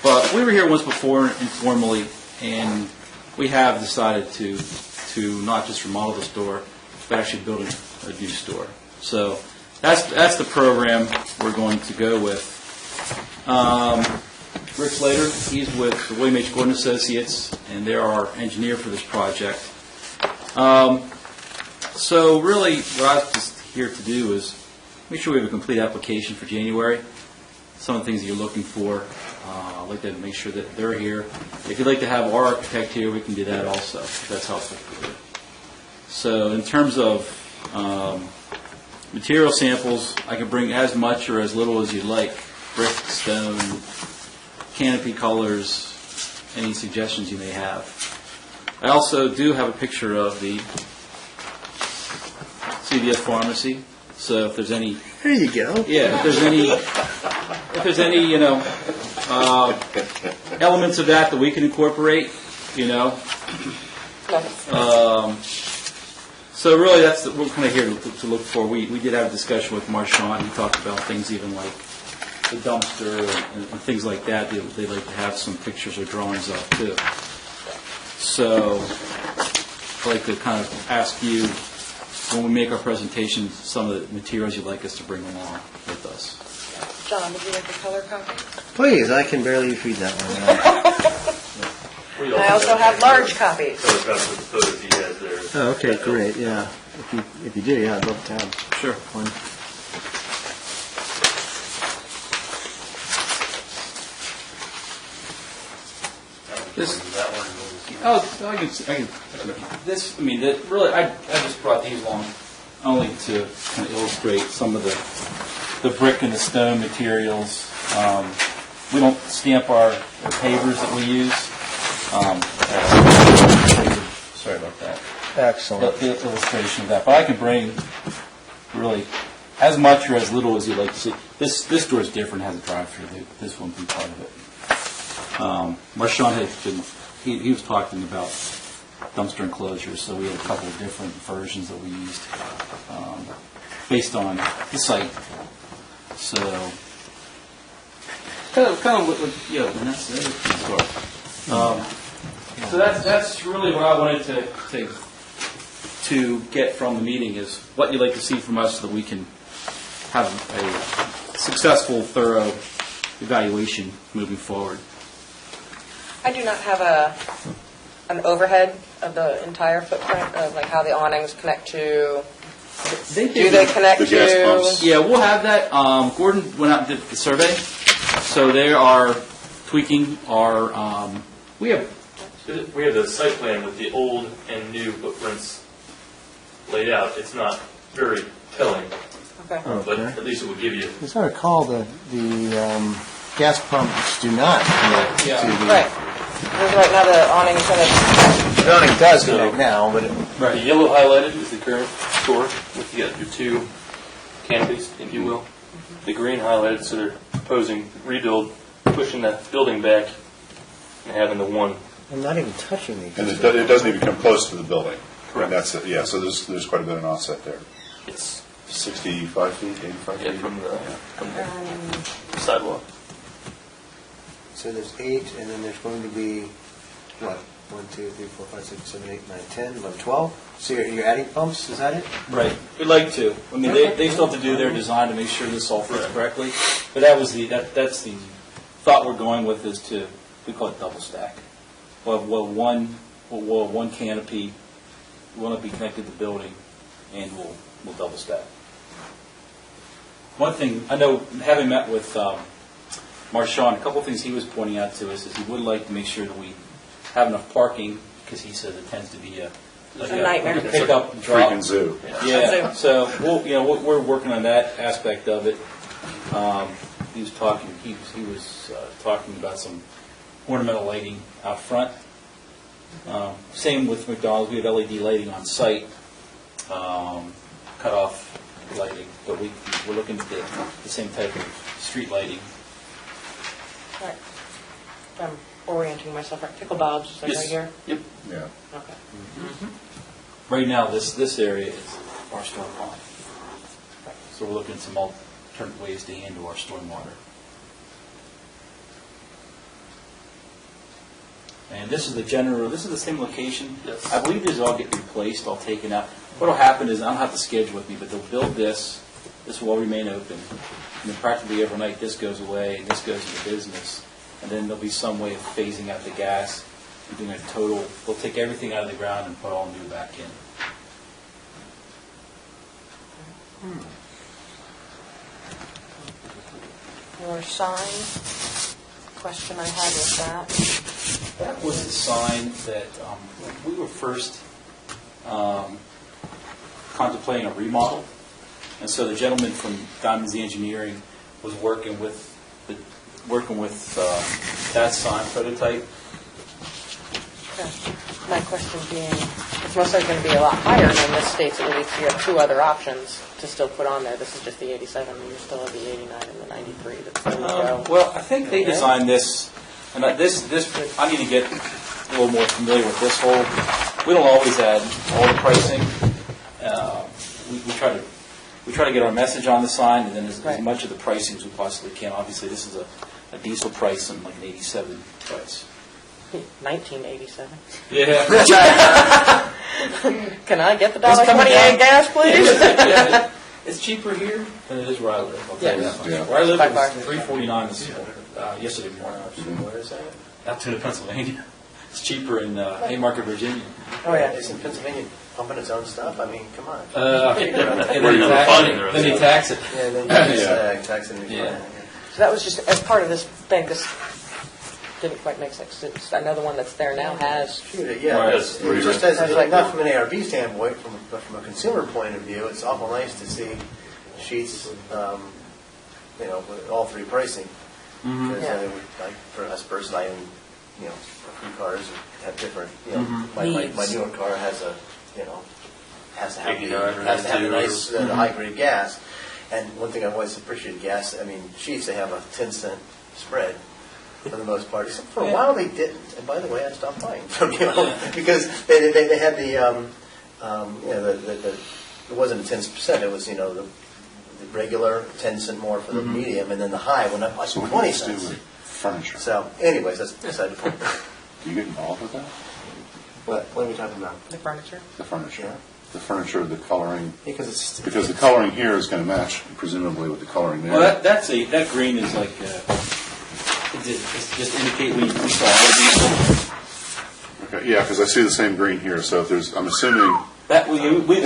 But we were here once before informally, and we have decided to not just remodel the store, but actually build a new store. So that's the program we're going to go with. Rick Slater, he's with William H. Gordon Associates, and they're our engineer for this project. So really, what I was just here to do is make sure we have a complete application for January. Some of the things that you're looking for, I'd like to make sure that they're here. If you'd like to have our architect here, we can do that also, if that's helpful for you. So in terms of material samples, I can bring as much or as little as you'd like. Brick, stone, canopy colors, any suggestions you may have. I also do have a picture of the CVS pharmacy, so if there's any, There you go. yeah, if there's any, elements of that we can incorporate, So really, that's we're kind of here to look for. We did have a discussion with Marchand. He talked about things even like the dumpster and things like that. They'd like to have some pictures or drawings of too. So I'd like to kind of ask you, when we make our presentation, some of the materials you'd like us to bring along with us. John, would you like a color copy? Please, I can barely read that one. I also have large copies. So it's got the photos he has there. Oh, okay, great, yeah. If you do, yeah, I'd love to have Sure. one. This. That one. Oh, I can. This, really, I just brought these along only to kind of illustrate some of the brick and the stone materials. We don't stamp our pavers that we use. Sorry about that. Excellent. The illustration of that, but I can bring really as much or as little as you'd like to see. This door is different, has a drive-through. This won't be part of it. Marchand had been, he was talking about dumpster enclosures, so we had a couple of different versions that we used based on the site. So kind of what and that's the other story. So that's really what I wanted to get from the meeting is what you'd like to see from us so that we can have a successful, thorough evaluation moving forward. I do not have an overhead of the entire footprint of like how the awnings connect to. Do they connect The gas to? pumps. Yeah, we'll have that. Gordon went out and did the survey, so they are tweaking our. We have the site plan with the old and new footprints laid out. It's not very telling, Okay. but at least it will give you. As I recall, the gas pumps do not connect to the... Right. Because right now the awning is kind of. The awning does connect now, but The yellow highlighted is the current store with your two canopies, if you will. The green highlighted, so they're proposing rebuild, pushing that building back and having the one. I'm not even touching the And existing. it doesn't even come close to the building. Correct. And that's it, yeah, so there's quite a bit of an offset there. It's 65 feet, 85 feet? from the sidewalk. So there's 8, and then there's going to be, what, 1, 2, 3, 4, 5, 6, 7, 8, 9, 10, 11, 12? So you're adding pumps, is that it? Right. We'd like to. I mean, they still have to do their design to make sure this all fits correctly. But that's the thought we're going with is to, we call it double stack. We'll have one canopy, one will be connected to the building, and we'll double stack. One thing, I know, having met with Marshawn, a couple of things he was pointing out to us is he would like to make sure that we have enough parking, because he says it tends to be a nightmare. pick up and drop. Freaking zoo. Yeah, so we're working on that aspect of it. He was talking about some ornamental lighting out front. Same with McDonald's. We have LED lighting on site, cut-off lighting, but we're looking at the same type of street lighting. Right. I'm orienting myself right. Pickle Bob's, is that Yes. right here? Yep. Yeah. Okay. Right now, this area is our storm pond. So we're looking at some alternate ways to handle our stormwater. And this is the same location. Yes. I believe these all get replaced, all taken out. What'll happen is, I don't have the schedule with me, but they'll build this will all remain open. And then practically overnight, this goes away, and this goes into business. And then there'll be some way of phasing out the gas, and doing a total, they'll take everything out of the ground and put all new back in. Your sign question I had was that. That was a sign that we were first contemplating a remodel, and so the gentleman from Diamonds Engineering was working with that sign prototype. Okay. My question being, it's most likely going to be a lot higher than this states at least. You have two other options to still put on there. This is just the 87, and you still have the 89 and the 93 that's going to go. Well, I think they designed this, and this I need to get a little more familiar with this whole. We don't always add all the pricing. We try to get our message on the sign, and then as much of the pricing as we possibly can. Obviously, this is a diesel price and like an 87 price. 1987. Yeah. Can I get the $1.28 gas, please? Yeah. It's cheaper here than it is where I live. I'll tell you that much. Yeah. Where I live, By it was far. $3.49 yesterday morning. Where is that? Altoona, Pennsylvania. It's cheaper in Haymarket, Virginia. Oh, yeah, isn't Pennsylvania pumping its own stuff? I mean, come on. And Where you gonna find it, then they tax it. Yeah, then you just tax it. Yeah. So that was just as part of this thing. This didn't quite make sense. It's another one that's there now has. Yeah, Right. it just as, like, not from an ARB standpoint, but from a consumer point of view, it's awful nice to see sheets, with all three pricing. Because Yeah. like for us personally, I own, a few cars that have different, my Needs. newer car has a, has to have 89 or the 92. nice high grade gas. And one thing I've always appreciated gas, sheets, they have a 10-cent spread. For the most part, except for a while they didn't. And by the way, I stopped buying from because they had the it wasn't a 10%. It was the regular 10 cent more for the medium, and then the high went up like So what 20 do you do cents. with furniture? So, anyways, that's beside the point. Do you get involved with that? What are we talking about? The furniture. The furniture? Yeah. The furniture, the coloring? Because Because the coloring here is going to match, presumably, with the coloring there. Well, that green is like, it's just indicate we saw all Okay, yeah, because I see the same green here, so if there's, I'm assuming... that. We don't have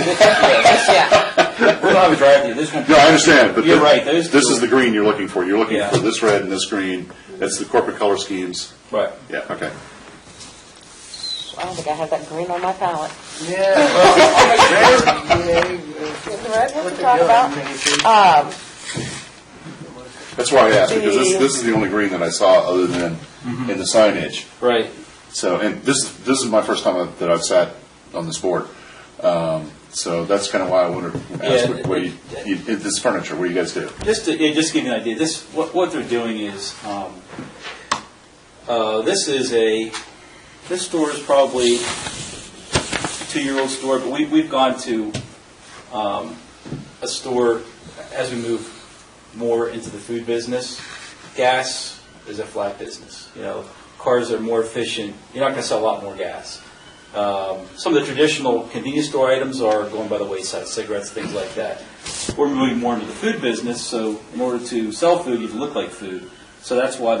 a drive-through. This one. No, I understand, but You're right. Those this two- is the green you're looking for. You're looking Yeah. for this red and this green. That's the corporate color schemes. Right. Yeah, okay. I don't think I have that green on my palette. yeah, The red one to talk about. That's why I asked, because this is the only green that I saw other than in the signage. Right. So, and this is my first time that I've sat on this board. So that's kind of why I wanted to ask, Yeah, what do you, this furniture, what do you guys do? Just to give you an idea, what they're doing is, This store is probably a 2-year-old store, but we've gone to a store as we move more into the food business. Gas is a flat business. Cars are more efficient. You're not going to sell a lot more gas. Some of the traditional convenience store items are going by the wayside, cigarettes, things like that. We're moving more into the food business, so in order to sell food, you have to look like food. So that's why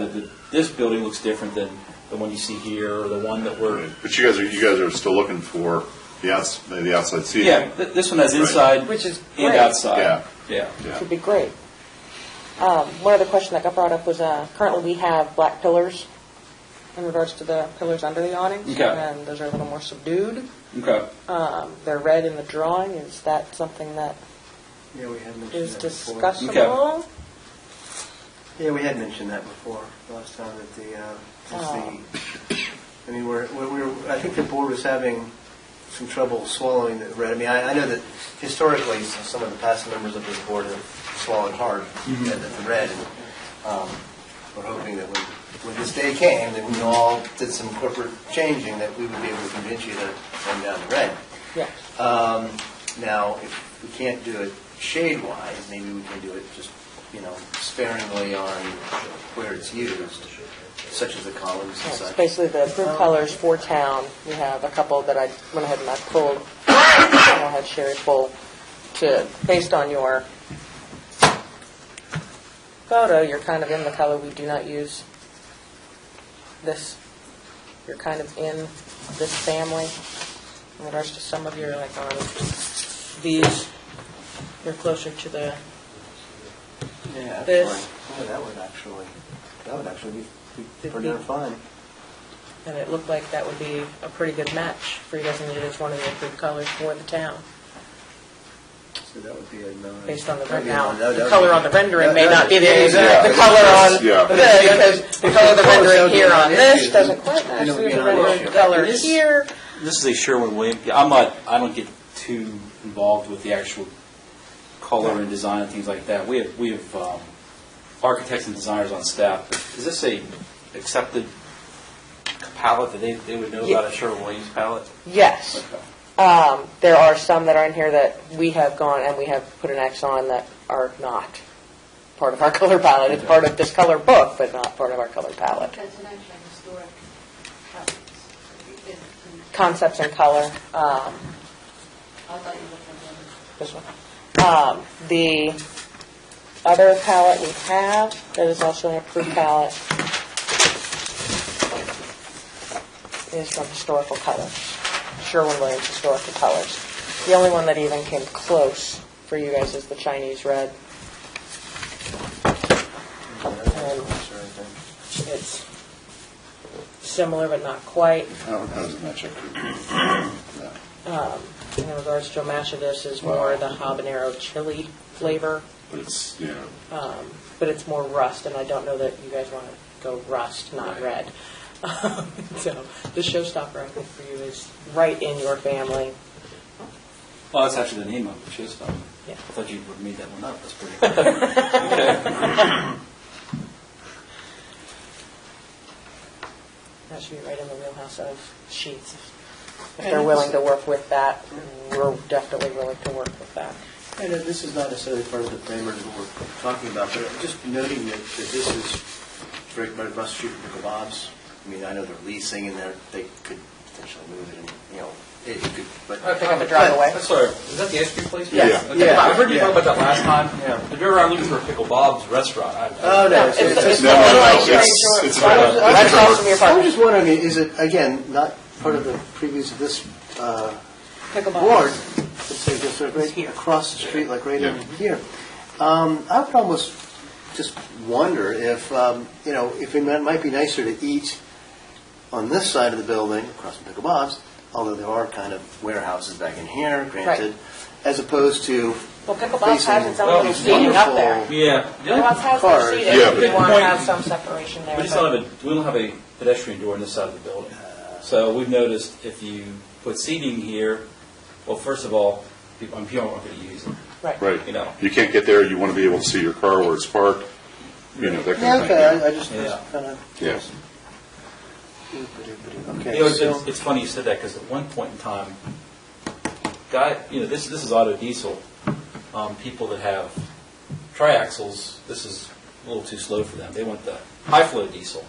this building looks different than the one you see here or the one that we're... But you guys are still looking for the outside seating. Yeah, this one has inside Which is and great. outside. Yeah. Yeah. Yeah. Would be great. One other question that got brought up was currently we have black pillars in regards to the pillars under the awnings. Okay. And those are a little more subdued. Okay. They're red in the drawing. Is that something that Yeah, we had mentioned is that before. discussable? Yeah, we had mentioned that before, last time, that I mean, I think the board was having some trouble swallowing the red. I mean, I know that historically, some of the past members of this board have swallowed hard at the red, and we're hoping that when this day came, that we all did some corporate changing, that we would be able to convince you to turn down the red. Yes. Now, if we can't do it shade-wise, maybe we can do it just, sparingly on where it's used, such as the columns and It's such. basically the approved colors for town. We have a couple that I went ahead and I pulled. I'll have Sherry pull based on your photo, you're kind of in the color. We do not use this. You're kind of in this family. In regards to some of your, like on these, you're closer to the, Yeah, this. actually, that would actually be pretty darn fine. and it looked like that would be a pretty good match for you guys, and it is one of the approved colors for the town. So that would be a nice. Based on the that'd be now, a- that the would color be- on the rendering that- may that- not be the exactly. color on Yeah. this, because the color of the rendering here on this doesn't quite match And it would be the an rendering issue. color It is- here. This is a Sherwin-Williams. I don't get too involved with the actual color and design and things like that. We have architects and designers on staff. Is this a accepted palette that they would know about a Sherwin-Williams palette? Yes. Okay. There are some that are in here that we have gone and we have put an X on that are not part of our color palette. It's part of this color book, but not part of our color palette. That's an actually historic house. Concepts and color. I thought you looked at This one. The other palette we have, that is also an approved palette, is from Historical Colors, Sherwin-Williams Historical Colors. The only one that even came close for you guys is the Chinese red. And it's similar but not quite. How does it match up? In regards to a match of this is more the habanero chili flavor. But it's, But it's more rust, and I don't know that you guys want to go rust, not red. So the showstopper, I think, for you is right in your family. Well, that's actually the name of the showstopper. Yeah. I thought you made that one up. That's pretty good. That should be right in the wheelhouse of sheets. If they're willing to work with that, we're definitely willing to work with that. I know this is not necessarily part of the framework that we're talking about, but just noting that this is right across the street from Pickle Bob's. I mean, I know they're leasing and they could potentially move it and, it could, but. Or pick up and drive away. Sorry, is that the ice cream place? Yes. Okay. Yeah. I heard you Yeah. talk about that last time. Yeah. If you're around looking for a Pickle Bob's restaurant, Oh, no. It's No, more no, like it's- straight it's short. about- Right across from your I'm apartment. just wondering, is it, again, not part of the previous of this Pickleball. board, let's say just right across the street, like right in here. I would almost just wonder if, if it might be nicer to eat on this side of the building, across from Pickle Bob's, although there are kind of warehouses back in here, granted, as opposed to Well, Pickleball has its own Well, little seating up there. wonderful- Yeah. Pickleball has Cars. their seating. Yeah, We but- want to Point- have some separation there. We just but- don't have a pedestrian door on this side of the building. So we've noticed if you put seating here, well, first of all, people aren't going to use it. Right. Right. You can't get there, you want to be able to see your car where it's parked, that kind Yeah, of thing. okay, I just Yeah. kind of. Yes. Okay, You know, so, it's funny you said that, because at one point in time, this is auto diesel. People that have triaxles, this is a little too slow for them. They want the high flow diesel.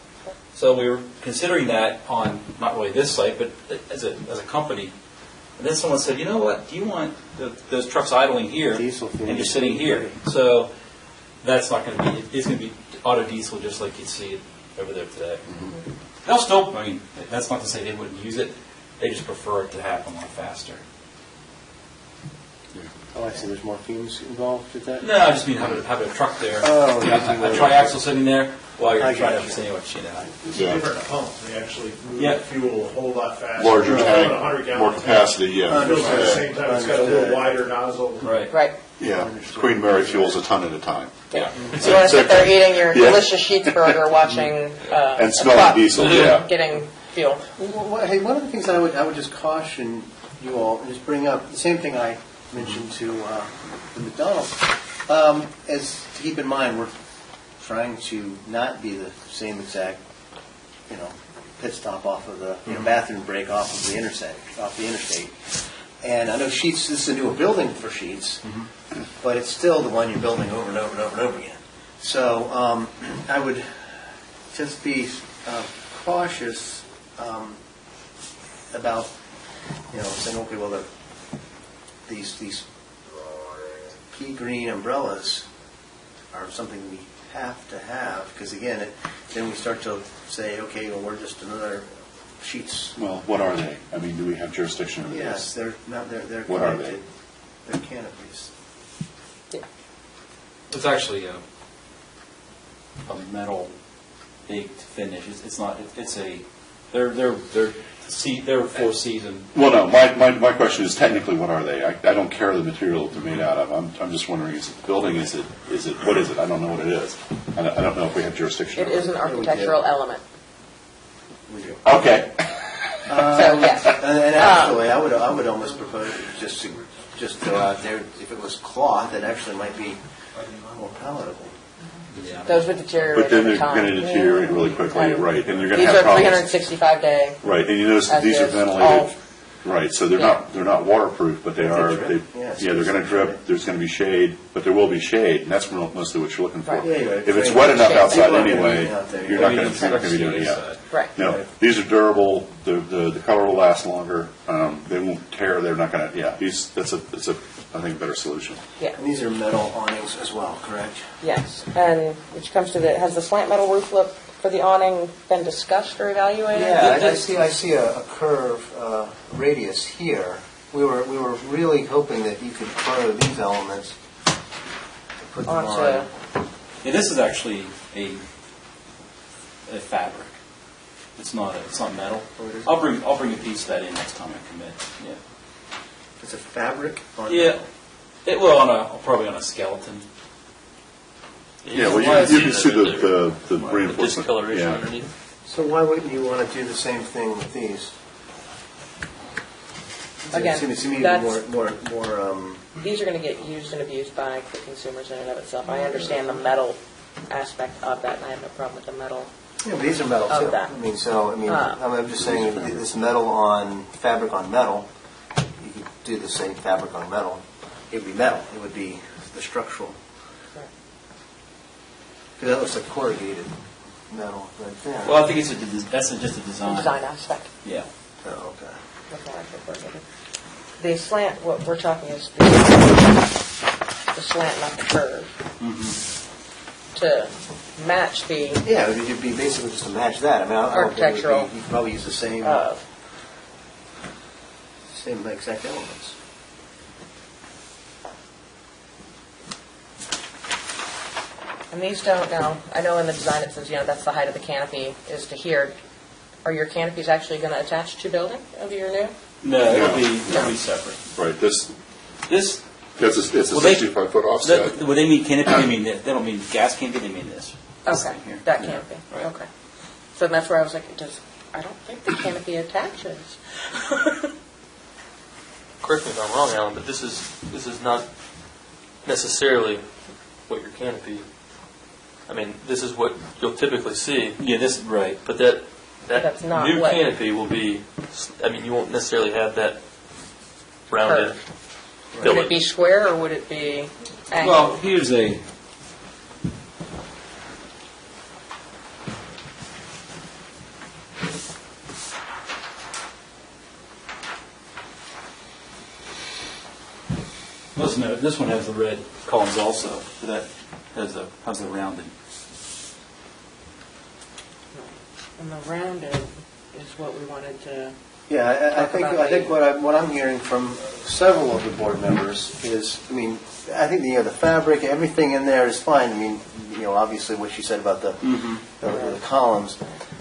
So we were considering that on not really this site, but as a company. And then someone said, you know what? Do you want those trucks idling here Diesel fuel. and you're sitting here? So that's not going to be. It's going to be auto diesel, just like you'd see it over there today. They'll still. I mean, that's not to say they wouldn't use it. They just prefer it to happen a lot faster. oh, I see, there's more fumes involved with that? No, I just mean having a truck there. Oh, You know, a triaxle sitting there while you're I trying got to you. sandwich, you know. It's Yeah. different pumps, they actually move Yeah. fuel a whole lot faster. Larger Than a tank, 100-gallon more tank. capacity, yeah. Fills at the same time, it's got a little Understood. wider nozzle. Right. Right. Yeah, Queen Mary fuels a ton at a time. Yeah. So you want to sit there eating your Yeah. delicious sheets burger, watching And a smelling truck diesel, yeah. getting fuel. Hey, one of the things I would just caution you all, and just bring up, the same thing I mentioned to the McDonald's, is to keep in mind, we're trying to not be the same exact, pit stop off of the, bathroom break off of the interstate. And I know Sheetz, this is a newer building for Sheetz, but it's still the one you're building over and over and over and over again. So I would just be cautious about, saying, okay, well, these pea green umbrellas are something we have to have, because again, then we start to say, okay, well, we're just another Sheetz. Well, what are they? I mean, do we have jurisdiction over Yes, this? they're not. They're What are connected. They're canopies. It's actually a metal baked finish. It's not. It's a. They're four season. Well, no, my question is technically what are they? I don't care the material they're made out of. I'm just wondering, is it the building? Is it, what is it? I don't know what it is. I don't know if we have jurisdiction It over is an architectural element. We do. Okay. So, yes. And actually, I would almost propose just to throw out there, if it was cloth, it actually might be more palatable. Yeah. Those would deteriorate But then over they're time. going to deteriorate really quickly, And right? And you're going to These have are problems. 365-day. Right, and you notice that As these are is ventilated. all- Right, so they're Yeah. not waterproof, but they are. drip. Yes. Yeah, they're going to drip. There's going to be shade, but there will be shade, and that's mostly what you're looking for. Right. Yeah, you're right. If it's Shade. wêtre enough Shade. outside People aren't gonna anyway, be out there. you're not going to be doing it. Yeah. Right. No, these are durable. The color will last longer. They won't tear. They're not going to. Yeah, that's a I think a better solution. Yeah. And these are metal awnings as well, correct? Yes. And which comes to has the slant metal roof look for the awning been discussed or evaluated? Yeah, I see a curve radius here. We were really hoping that you could borrow these elements to put them Onto, on. Yeah, this is actually a fabric. It's not metal. Oh, it is? I'll bring a piece of that in next time I come in. Yeah. It's a fabric on Yeah. It will probably on a skeleton. Yeah, well, you can see the reinforcement. discoloration Yeah. underneath. So why wouldn't you want to do the same thing with these? Again, it seems to me to that's- be more. these are going to get used and abused by the consumers in and of itself. I understand the metal aspect of that, and I have no problem with the metal. Yeah, but these are metal Of too. that. I'm just saying this metal on fabric on metal. You could do the same fabric on metal. It would be metal. It would be the structural. Correct. Because that looks like corrugated metal right there. Well, I think that's just a design. Design aspect. Yeah. Oh, okay. That's all I prefer to do. The slant, what we're talking is the slant, not the curve. To match the Yeah, it would be basically just to match that. I mean, Architectural. You could probably use the same exact elements. and these don't now. I know in the design it says that's the height of the canopy is to here. Are your canopies actually going to attach to building of your new? No, it'll be separate. Right. This This. it's a Well, they- 65-foot offset. When they mean canopy, they mean this. They don't mean gas canopy. They mean this. This Okay, thing here. that Yeah, canopy. right. Okay. So that's where I was like, I don't think the canopy attaches. Correct me if I'm wrong, Alan, but this is not necessarily what your canopy. I mean, this is what you'll typically see, Yeah, this right. but that that That's not new what- canopy will be, I mean, you won't necessarily have that rounded Would it be village. square or would it be angled? Well, here's a, listen, this one has the red columns also, that has the rounded. And the rounded is what we wanted to, Yeah, I Talk think, about I think the- what I'm hearing from several of the board members is, I mean, I think, the fabric, everything in there is fine. I mean, obviously what you said about the columns,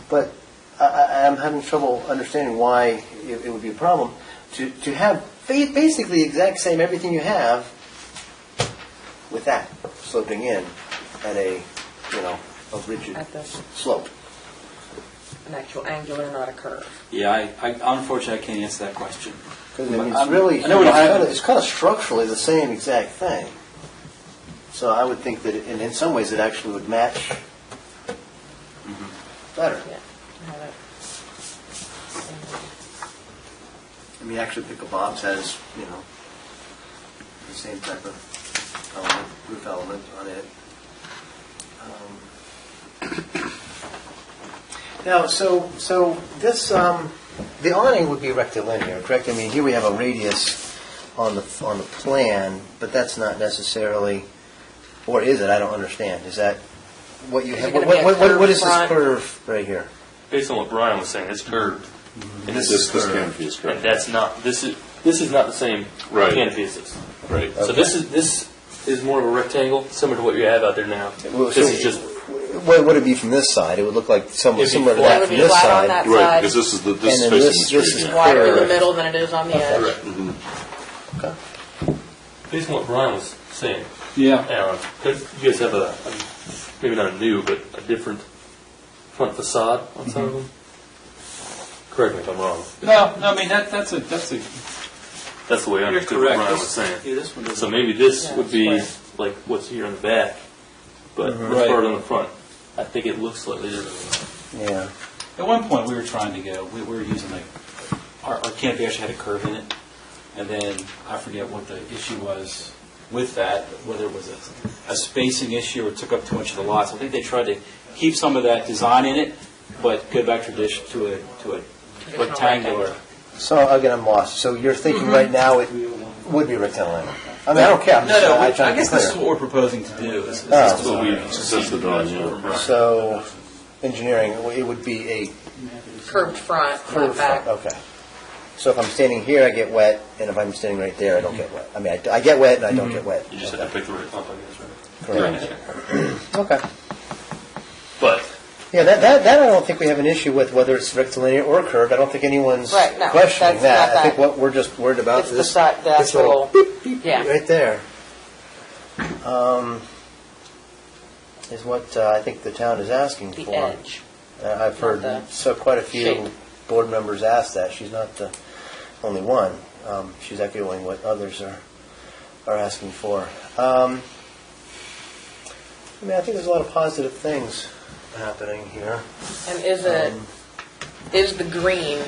but I'm having trouble understanding why it would be a problem to have basically the exact same, everything you have with that sloping in at a rigid at the, slope. an actual angular, not a curve. Yeah, I unfortunately I can't answer that question. Because it's really, I know we don't have it. it's kind of structurally the same exact thing. So I would think that in some ways it actually would match better. Yeah. Have it. I mean, actually, Pickle Bob's has, the same type of element, roof element on it. Now, so this, the awning would be rectilinear, correct? I mean, here we have a radius on the plan, but that's not necessarily, or is it? I don't understand. Is that what you Is have? it gonna be a curved What is this front? curve right here? Based on what Brian was saying, it's curved. And This canopy is And correct. that's not, this is not the same Right. canopy as this. Right. So this is more of a rectangle, similar to what you have out there now. Well, This so is just, what would it be from this side? It would look like similar It'd be to flat. that It would from be this flat on side. that Right, side. because this is And facing then the this street. is yeah. Wider in the Correct. middle than it is on the edge. Okay. based on what Brian was saying, Yeah. Alan, could you guys have maybe not a new, but a different front facade on some of them? Correct me if I'm wrong. No, I mean, that's a, That's the way I you're understood what correct. Brian was saying. Yeah, this one doesn't. So maybe this Yeah, would be square. like what's here in the back, but this Right. part on the front, I think it looks slightly different. Yeah. At one point, we were trying to go, we were using our canopy actually had a curve in it, and then I forget what the issue was with that, whether it was a spacing issue or it took up too much of the lot. So I think they tried to keep some of that design in it, but go back to a rectangular. So again, I'm lost. So you're thinking right now it would be rectilinear? I mean, I don't care. I'm just I trying to be guess this is clear. what we're proposing to do. Is Oh. this So we That's the drawing, yeah. So engineering, it would be a Curved front, not curved back. front. Okay. So if I'm standing here, I get wet, and if I'm standing right there, I don't get wet. I mean, I get wet and I don't get wet. You just have to pick the right pump, I guess, right? Correct. Okay. But Yeah, that I don't think we have an issue with whether it's rectilinear or curved. I don't think anyone's Right, no, questioning that's that. not I think that. what we're just worried about It's is the side, the this little actual, beep, beep, yeah. right there. Is what I think the town is asking the for. edge. I've heard the quite a few shape. board members ask that. She's not the only one. She's echoing what others are asking for. I mean, I think there's a lot of positive things happening here. And is the green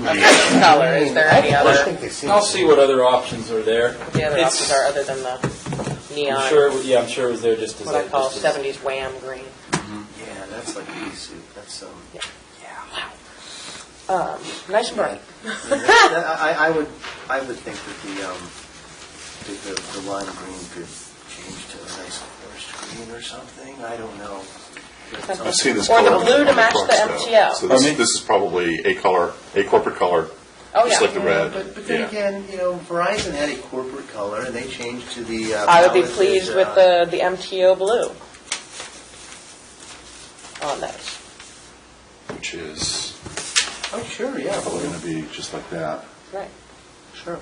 a different color? Is there any I other, think they seem I'll see what other options are there. what the other It's- options are other than the neon? I'm sure, I'm sure it was there just as What I call just as- 70s wham green. Yeah, that's like pea soup. That's Nice and bright. I would think that the lime green could change to a nice forest green or something. I don't know. I've seen this Or the color blue to on match trucks, the though. MTO. So Pardon me? this is probably a color, a corporate color, Oh, just yeah. like the red. But then Yeah. again, Verizon had a corporate color, and they changed to the. I would be palette pleased that, with the MTO blue on those. Which is Oh, sure, yeah. probably going to be just like that. Right. Sure.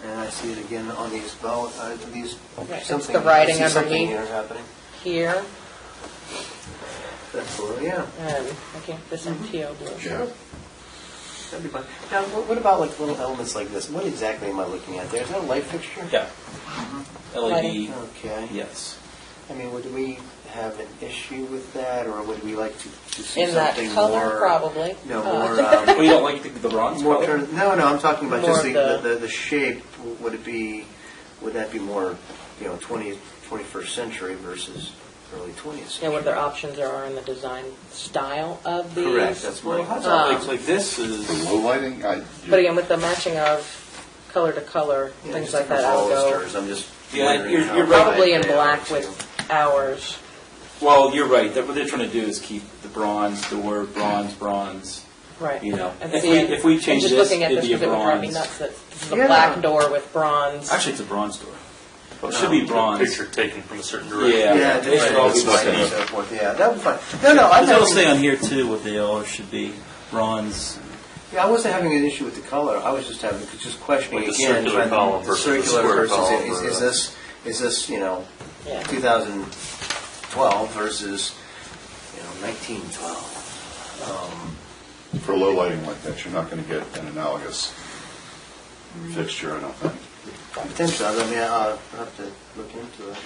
And I see it again on these these. Right, it's something- the writing I see something underneath. here happening. Here, That's cool, yeah. and this MTO blue. Yeah. That'd be fun. Now, what about like little elements like this? What exactly am I looking at there? Is that a light fixture? Yeah. LED, Okay. yes. I mean, would we have an issue with that, or would we like to see In that something color, more? probably. No, Uh, more. Well, you don't like the bronze More color? no, I'm talking about More just of the shape. Would it be? Would that be more, 21st century versus early 20th century? And what their options are in the design style of these. Correct. That's Well, my. how's that, like this For is, low lighting, But again, with the matching of color to color, things like that, I'll go I'm just. Yeah, wondering you're- how you're right. probably in they are, black too. with ours. well, you're right, what they're trying to do is keep the bronze door, bronze, Right. you know. And If see, we and change just this, looking at it'd this be a because it would drive me bronze. nuts that this is a Yeah. black door with bronze. Actually, it's a bronze door. It should be A bronze. picture taken from a certain direction. Yeah. Yeah, They should all be it's the like same. and so forth. Yeah, that would be fine. No, I'm Because it'll having- say on here too what they all should be, bronze. Yeah, I wasn't having an issue with the color. I was just questioning Like the again. circular trying to- column the versus the circular square versus column, is or, this 2012 versus 1912. for low lighting like that, you're not going to get an analogous fixture, I don't think. Potentially, I mean, I'll have to look into it.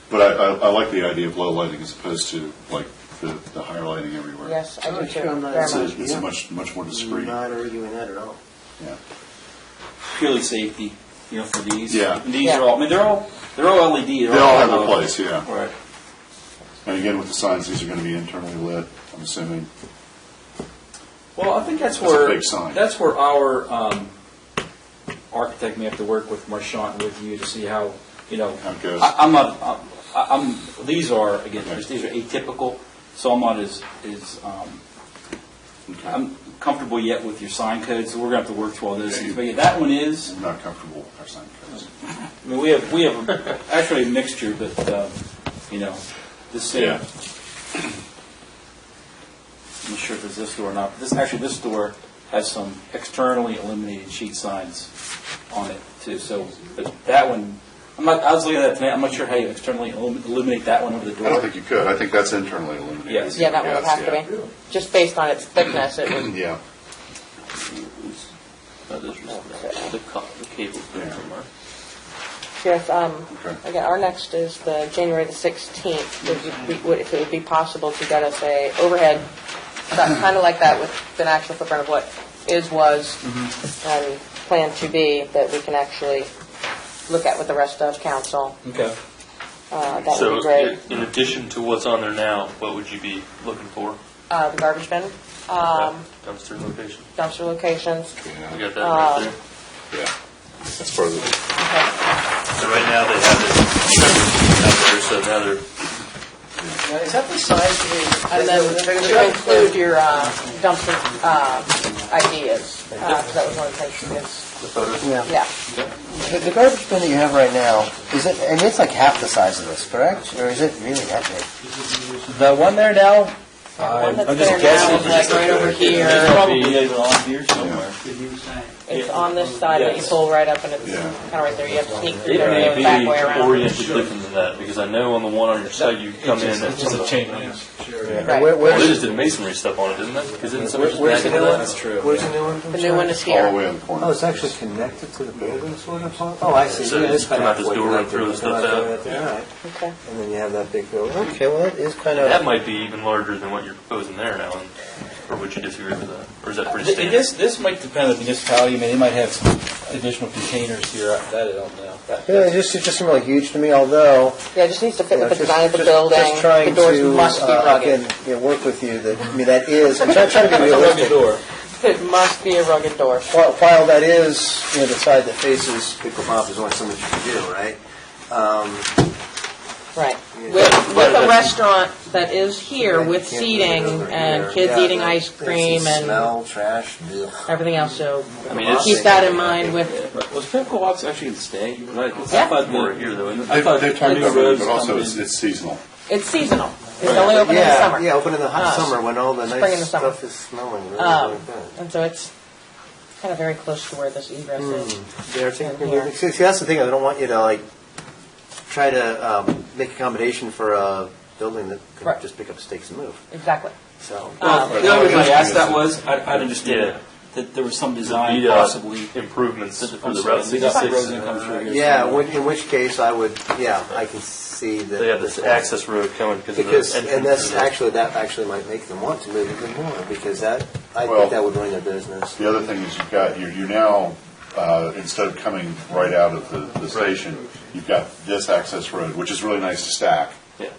But I like the idea of low lighting as opposed to like the higher lighting everywhere. Yes, I do too. Sure, I'm not- Very It's much. a, it's a much more discreet. Not arguing that at all. Yeah. Purely safety, for these. Yeah. And these Yeah. are all, I mean, they're all LED. They all have their place, yeah. Right. And again, with the signs, these are going to be internally lit, I'm assuming. Well, I think that's That's a where big sign. that's where our architect may have to work with Marchant and with you to see how How it goes. I'm not. These are again. These are atypical, so I'm not as I'm comfortable yet with your sign code. So we're going to have to work through all those things. But yeah, that one is. I'm not comfortable with our sign codes. I mean, we have actually a mixture, but this. Yeah. I'm not sure if it's this door or not. This door has some externally illuminated sheet signs on it too. So, but that one, I was looking at that tonight. I'm not sure how you externally illuminate that one over the door. I don't think you could. I think that's internally illuminated. Yes. Yeah, that one would have to yeah. be. Just based on its thickness, it would. Yeah. That is just the cable's been Yeah. somewhere. Yes, Okay. again, our next is the January the 16th. If it would be possible to get us a overhead, kind of like that with an actual footprint of what was, and plan to be, that we can actually look at with the rest of council. Okay. That would So, be great. in addition to what's on there now, what would you be looking for? The garbage bin, Dumpster location. dumpster locations. Yeah. You got that right there? Yeah. That's part of the. Okay. So right now they have it out there, so now they're, Now, is that the size? And then to include your dumpster ideas, because that was one of the things. the photos. Yeah. The garbage bin that you have right now, is it? And it's like half the size of this, correct? Or is it really that big? The one there now. One that's I'm just there now guessing. is like right over here. Probably on here somewhere. It's on this side that you pull right up, and it's Yeah. kind of right there. You have to sneak through It there may and go the back way be around. oriented different than that, because I know on the one on your site, you come in, it's just a chain link. Right. Well, they just did masonry stuff on it, didn't they? Because didn't somebody just Where's back the into new that? one? That's true. Where's the new one? The new one is All the here. way in the corner. Oh, it's actually connected to the building, sort of? Oh, I see. So Yeah, you it's just come out this halfway door and connected. throw the It's stuff not out. there, all right. Okay. And then you have that big building. Okay, well, it is kind of. That might be even larger than what you're proposing there now, or would you disagree with that? Or is that pretty standard? This might depend on the municipality. I mean, they might have some additional containers here. That I don't know. Yeah, it just seemed really huge to me, although. Yeah, it just needs to fit with the Just- design of the just- building. Just trying The doors to, must be rugged. again, work with you, that, I mean, that is, I'm trying to be realistic. door. It must be a rugged door. While that is, the side that faces Pickle Pop, there's only so much you can do, right? Right. Yeah. With a restaurant that is here with Can't seating put it over and here. kids Yeah. eating ice cream and Smell, trash, ugh. everything else, so I mean, it's- keep that in mind with, Was Pinnacle Walks actually going to stay? Right. Yeah. I thought More here, though, isn't it? I thought They've turned it new over, roads but also coming it's in. seasonal. it's seasonal. It's only open in the Yeah, summer. yeah, open in the hot summer when all the Spring and nice the summer. stuff is smelling really, really good. And so it's kind of very close to where this egress is. They're taking your- See, that's the thing, I don't want you to, try to make accommodation for a building that Right. could just pick up stakes and move, Exactly. so. Well, the only reason I asked that was I understand that there was some design VDOT possibly. improvements for I'm the sorry, Route VDOT road's 66. gonna come through here Yeah, somewhere. in which case I would, I can see that. They have this access road coming because Because, of the and entrance. that actually might make them want to move even more, because I Well- think that would ruin their business. The other thing is you're now, instead of coming right out of the station, you've got this access road, which is really nice to stack. Yeah.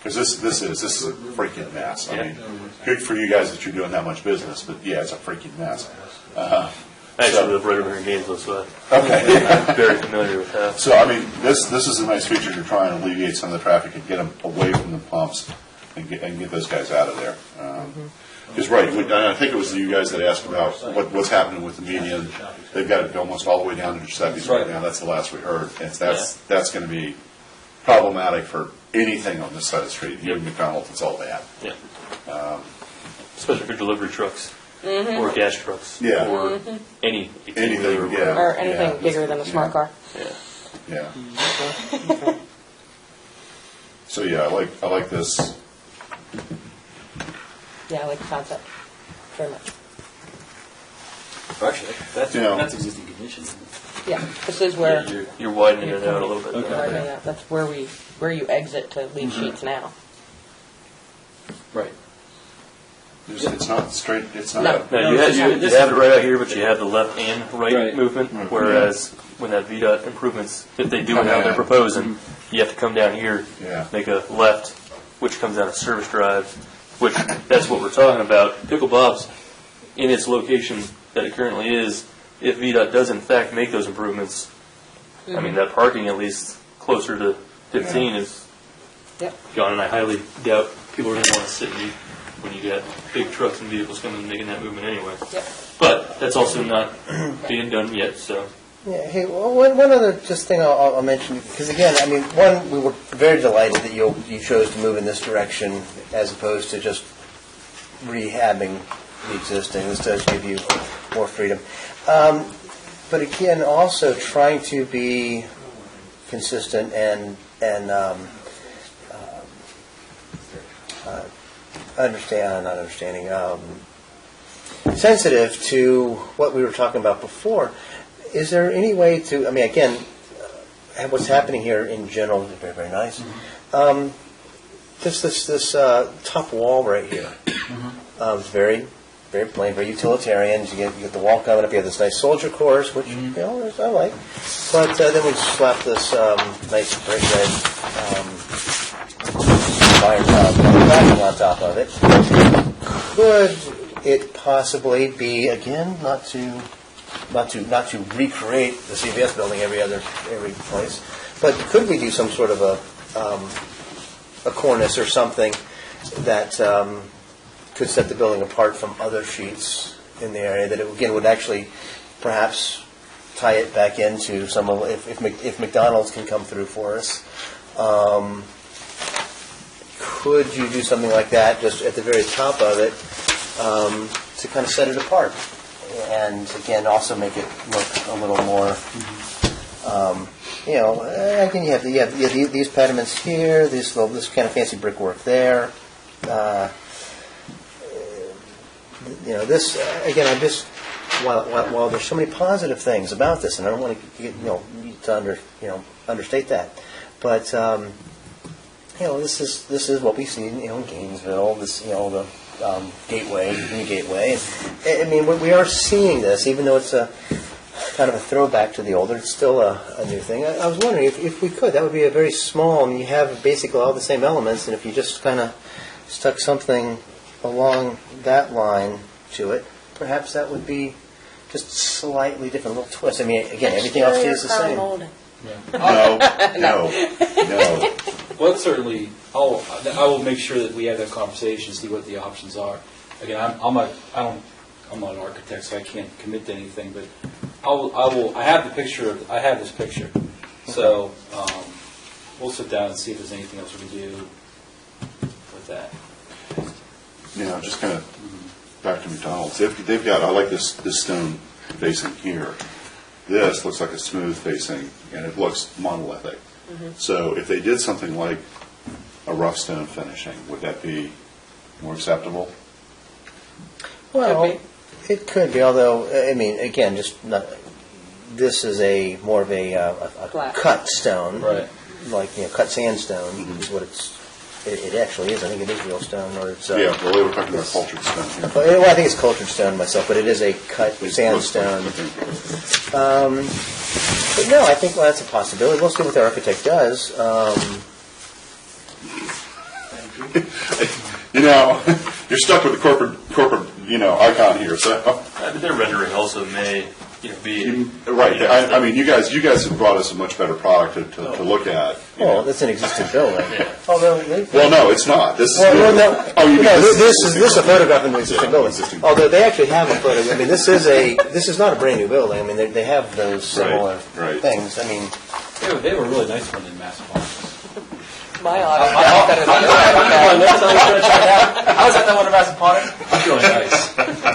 Because this is a freaking mess. I mean, good for you guys that you're doing that much business, but yeah, it's a freaking mess. I actually So- live right over here in Gainesville, so Okay. I'm very familiar with that. So, I mean, this is a nice feature to try and alleviate some of the traffic and get them away from the pumps and get those guys out of there. Because, right, I think it was you guys that asked about what's happening with the median. They've got it almost all the way down to Giuseppe's right now. That's the last we heard. And that's going to be problematic for anything on this side of the street. Even McDonald's, it's all bad. Yeah. Especially for delivery trucks or gas trucks. Yeah. Or any Anything, yeah. Or anything Yeah. bigger than a smart car. Yeah. Yeah. So, yeah, I like this. Yeah, I like the concept very much. Actually, Yeah. that's existing conditions. Yeah, this is where, You're widening it out a little bit. that's where you exit to lead sheets now. Right. It's not straight, it's not. No. No, you have it right out here, but you have the left and right Right. movement, whereas when that VDOT improvements, if they do it how they're proposing, you have to come down here, Yeah. make a left, which comes out of Service Drive, which, that's what we're talking about. Pickle Bob's, in its location that it currently is, if VDOT does in fact make those improvements, I mean, that parking at least closer to 15 is Yep. gone, and I highly doubt people are going to want to sit and eat when you got big trucks and vehicles coming and making that movement anyway. Yep. But that's also not being done yet, so. Yeah, hey, well, one other just thing I'll mention, because again, I mean, one, we were very delighted that you chose to move in this direction as opposed to just rehabbing the existing. This does give you more freedom. But again, also trying to be consistent and sensitive to what we were talking about before. Is there any way to, I mean, again, what's happening here in general is very, very nice. Just this top wall right here is very, very plain, very utilitarian. You get the wall coming up. You have this nice soldier course, which I like. But then we slap this nice brick red fire backing on top of it. Could it possibly be, again, not to recreate the CVS building every place, but could we do some sort of a cornice or something that could set the building apart from other sheets in the area, that it, again, would actually perhaps tie it back into some of, if McDonald's can come through for us, could you do something like that just at the very top of it to kind of set it apart? And again, also make it look a little more, again, you have these pediments here, this kind of fancy brickwork there. This again, I'm just while there's so many positive things about this, and I don't want to get understate that, but this is what we see in Gainesville. This the gateway, new gateway. I mean, we are seeing this, even though it's a kind of a throwback to the older. It's still a new thing. I was wondering if we could. That would be a very small. I mean, you have basically all the same elements, and if you just kind of stuck something along that line to it, perhaps that would be just slightly different, little twist. I mean, again, everything else stays the same. No. Well, certainly, I will make sure that we have that conversation, see what the options are. Again, I'm not an architect, so I can't commit to anything, but I have the picture. I have this picture, so we'll sit down and see if there's anything else we can do with that. Yeah, just kind of back to McDonald's. They've got, I like this stone facing here. This looks like a smooth facing, and it looks monolithic. So if they did something like a rough stone finishing, would that be more acceptable? Well, It could be, although, I mean, again, just not, this is more of a Flat. cut stone. Right. Like, cut sandstone is what it actually is. I think it is real stone, or it's... Yeah, well, they were talking about cultured stone here. Well, I think it's cultured stone myself, but it is a cut sandstone. But no, I think that's a possibility. We'll see what the architect does. You're stuck with the corporate icon here, so. Their rendering also may be. Right, I mean, you guys have brought us a much better product to look at. Well, it's an existing building. Although Well, no, it's not. This is. no. Oh, you mean This is a photograph of an existing building. existing. Although they actually have a photo. I mean, this is not a brand new building. I mean, they have those similar right. things. I mean, They were really nice one in Massachusetts. My autograph better than your autograph. How is that the one in Massachusetts? It's really nice.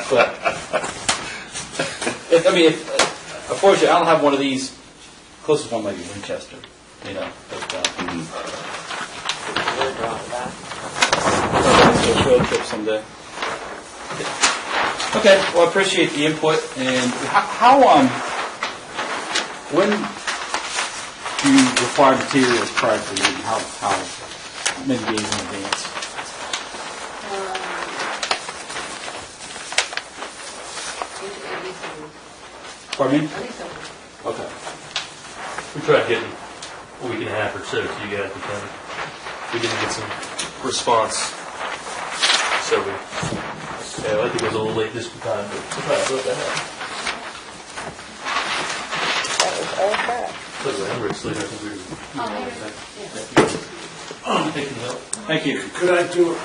But, unfortunately, I don't have one of these. Closest one might be Winchester, But, road trip someday. Okay, well, I appreciate the input. And when do you require materials prior to the meeting? How many days in advance? Pardon me? Okay. We tried getting a week and a half or so to you guys, but we didn't get some response. So I think it was a little late this time, but we'll try to sort that out. That was all crap. So I remember it's later. I think we were. Thank you. Could I do a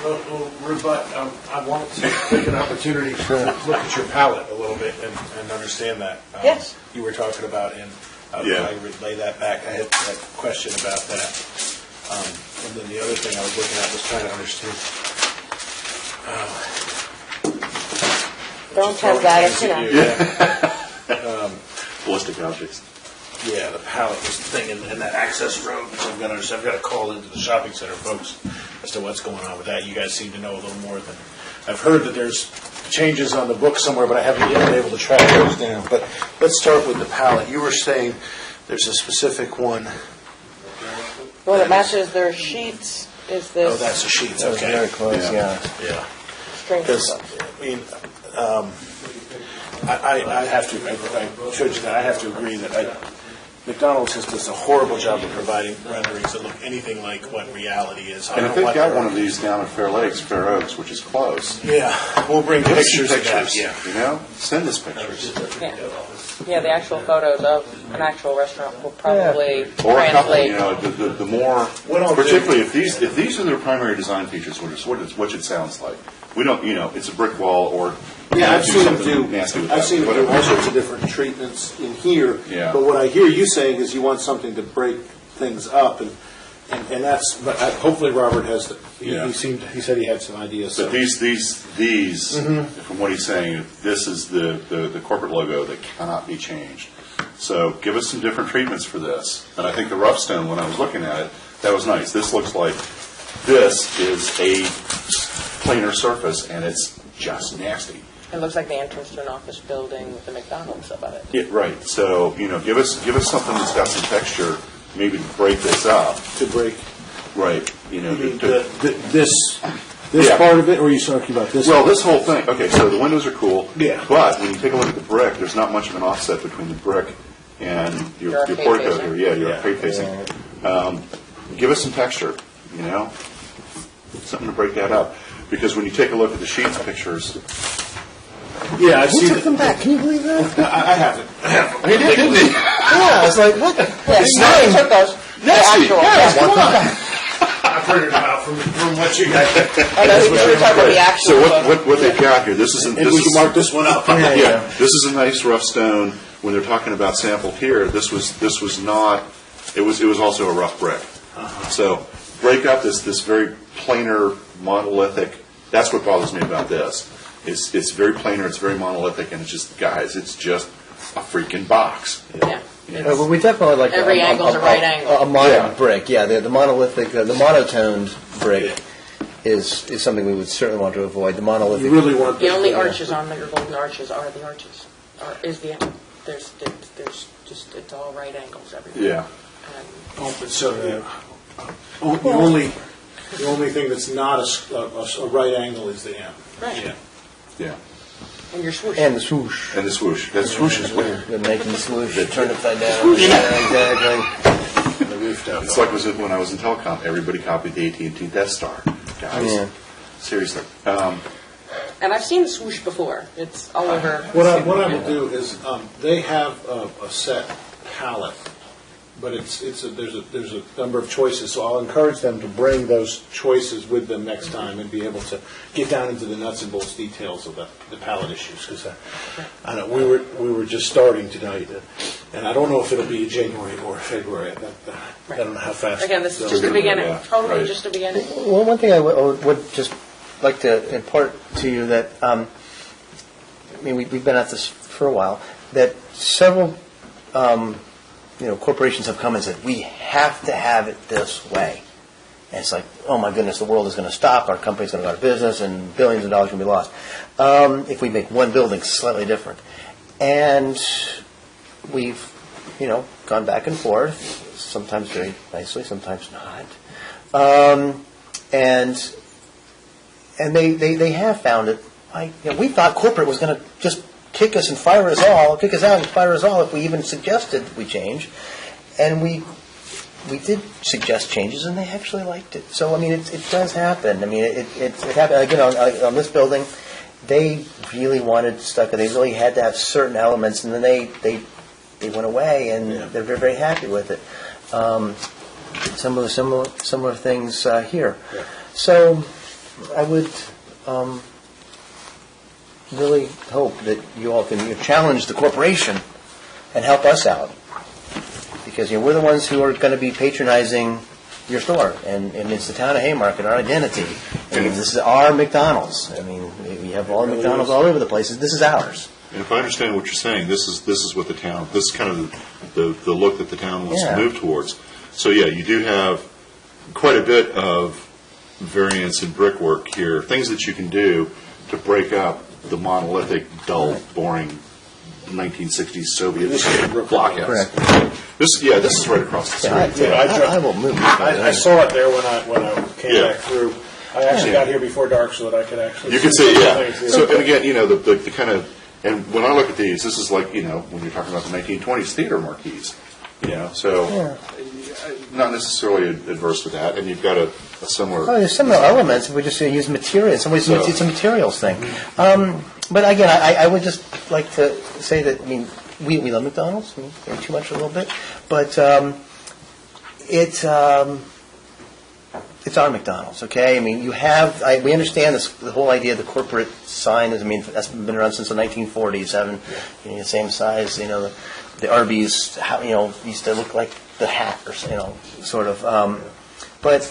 rebut? I wanted to take an opportunity to look at your palette a little bit and understand that. Yes. You were talking about, and I relay that back. I had a question about that. And then the other thing I was looking at was trying to understand. Don't have that, Ballistic objects. Yeah, the palette was the thing, and that access road, which I've got to call into the shopping center folks as to what's going on with that. You guys seem to know a little more than, I've heard that there's changes on the book somewhere, but I haven't yet been able to track those down. But let's start with the palette. You were saying there's a specific one. Well, that matches their sheets is this. Oh, that's the sheets, that was okay. very close, yeah. Yeah. string Because, stuff. I mean, I have to, I showed you that, I have to agree that McDonald's just does a horrible job of providing renderings that look anything like what reality is. And if they've got one of these down at Fair Oaks, which is close. Yeah, we'll bring Give us pictures some of that, pictures, yeah. Send us pictures. Yeah, the actual photos of an actual restaurant will probably Or a couple, translate. the more, What I'll do- particularly if these are their primary design features, what it sounds like. We don't, it's a brick wall or Yeah, I've do seen them something do, nasty with I've that, seen them do whatever. all sorts of different treatments in here. Yeah. But what I hear you saying is you want something to break things up, and that's, but hopefully Robert has, Yeah. he said he had some ideas. But so- these, from what he's saying, this is the corporate logo that cannot be changed. So give us some different treatments for this. And I think the rough stone, when I was looking at it, that was nice. This looks like this is a planar surface, and it's just nasty. It looks like the entrance to an office building with the McDonald's above it. Yeah, right. So give us something that's got some texture, maybe to break this up. To break, Right. this Yeah. part of it, or are you talking about this? Well, this whole thing, okay, so the windows are cool. Yeah. But when you take a look at the brick, there's not much of an offset between the brick and your arcade portico facing. here. Yeah, your arcade facing. Give us some texture, something to break that up. Because when you take a look at the sheets pictures, Yeah, I've seen Took it. them back. Can you believe that? I haven't. he did, didn't he? Yeah, I was like, what? Yeah, he took those. The actual. Guys, come on. I printed them out from what you guys. I know, we were talking about the actual. So photo. what they've got here, this And we can mark this one up. Yeah, this is a nice rough stone. When they're talking about sampled here, this was not. It was also a rough brick. So break up this very planar monolithic. That's what bothers me about this. It's very planar. It's very monolithic, and it's just it's just a freaking box. Yeah. Well, we definitely like Every angle's a right angle. A modern brick, yeah. The monolithic, the monotoned brick is something we would certainly want to avoid. The monolithic. You really want The only yeah. arches on there, golden arches, are the arches, is the, there's just, it's all right angles everywhere. Yeah. And So the only thing that's not a right angle is the M. Right. Yeah. Yeah. And your swoosh. And the swoosh. And the swoosh. That swoosh is weird. They're making the swoosh. Turn upside down. Yeah, exactly. The roof top. It's like when I was in telecom, everybody copied the AT&T Death Star. Guys, Yeah. seriously. And I've seen the swoosh before. It's all over. What I will do is, they have a set palette, but there's a number of choices, so I'll encourage them to bring those choices with them next time and be able to get down into the nuts and bolts details of the palette issues, because I know we were just starting tonight, and I don't know if it'll be January or February. I don't know how fast. Again, this is they'll just the do. beginning. Yeah, Totally right. just the beginning. Well, one thing I would just like to impart to you that, I mean, we've been at this for a while, that several corporations have come and said, we have to have it this way. And it's like, oh my goodness, the world is going to stop, our company's going to go out of business, and billions of dollars can be lost if we make one building slightly different. And we've, gone back and forth, sometimes very nicely, sometimes not. And they have found it. We thought corporate was going to just kick us out and fire us all if we even suggested we change. And we did suggest changes, and they actually liked it. So, I mean, it does happen. I mean, it happened, again, on this building. They really wanted stucco. They really had to have certain elements, and then they went away, and they're very, very happy with it. Some of the similar things here. Yeah. So, I would really hope that you all can challenge the corporation and help us out, because we're the ones who are going to be patronizing your store, and it's the town of Haymarket, our identity. And this is our McDonald's. I mean, we have all the McDonald's all over the place. This is ours. And if I understand what you're saying, this is what the town, this is kind of the look that the town wants to move towards. So yeah, you do have quite a bit of variance in brickwork here, things that you can do to break up the monolithic, dull, boring 1960s Soviet blockhouse. Correct. This is right across the street. I will move. I saw it there when I came Yeah. back through. I actually got here before dark so that I could actually. You can see, yeah. things. So, and again, the kind of, and when I look at these, this is like, when you're talking about the 1920s theater marquees, so not necessarily adverse to that, and you've got a similar. Oh, there's similar elements. We just use materials. It's a materials thing. But again, I would just like to say that, I mean, we love McDonald's, too much a little bit, but it's our McDonald's, okay? I mean, we understand the whole idea of the corporate sign is, that's been around since the 1940s, having the same size, the Arby's, used to look like the hat or, sort of. But,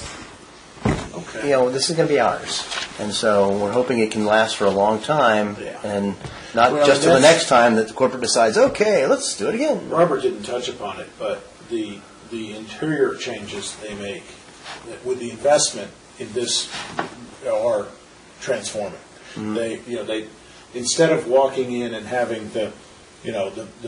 this is going to be ours. And so we're hoping it can last for a long time, and not just till the next time that the corporate decides, okay, let's do it again. Robert didn't touch upon it, but the interior changes they make with the investment in this are transforming. Mm-hmm. They instead of walking in and having the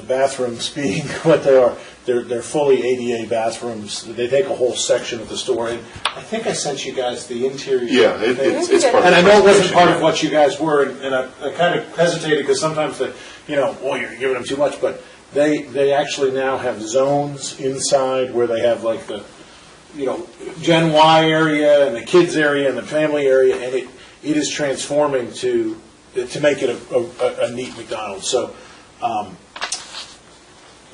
bathrooms being what they are, they're fully ADA bathrooms. They take a whole section of the store, and I think I sent you guys the interior. Yeah, it's part of and the I know it wasn't presentation, part yeah. of what you guys were, and I kind of hesitated because sometimes you're giving them too much, but they actually now have zones inside where they have like the Gen Y area and the kids area and the family area, and it is transforming to make it a neat McDonald's. So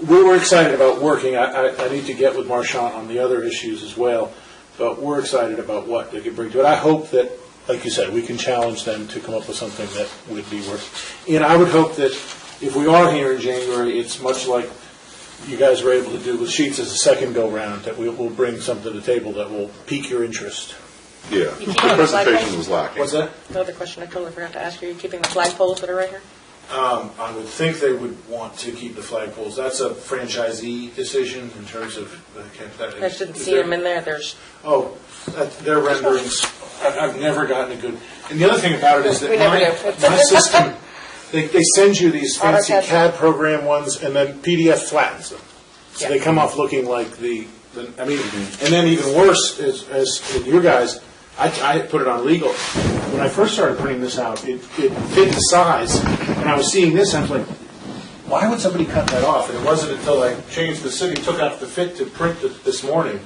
we were excited about working. I need to get with Marchant on the other issues as well, but we're excited about what they could bring to it. I hope that, like you said, we can challenge them to come up with something that would be worth. And I would hope that if we are here in January, it's much like you guys were able to do with Sheets as a second go-round, that we'll bring something to the table that will pique your interest. Yeah, the presentation was lacking. What's that? Another question I totally forgot to ask you. Are you keeping the flagpoles that are right here? I would think they would want to keep the flagpoles. That's a franchisee decision in terms of. I didn't see them in there. There's Oh, their renderings, I've never gotten a good, and the other thing about it is that We never do. my system, they send you these fancy AutoCAD. CAD program ones, and then PDF flattens them. So Yeah. they come off looking like I mean, and then even worse is, as with your guys, I put it on legal. When I first started printing this out, it fit the size, and I was seeing this, I was like, why would somebody cut that off? And it wasn't until I changed the city, took out the fit to print it this morning,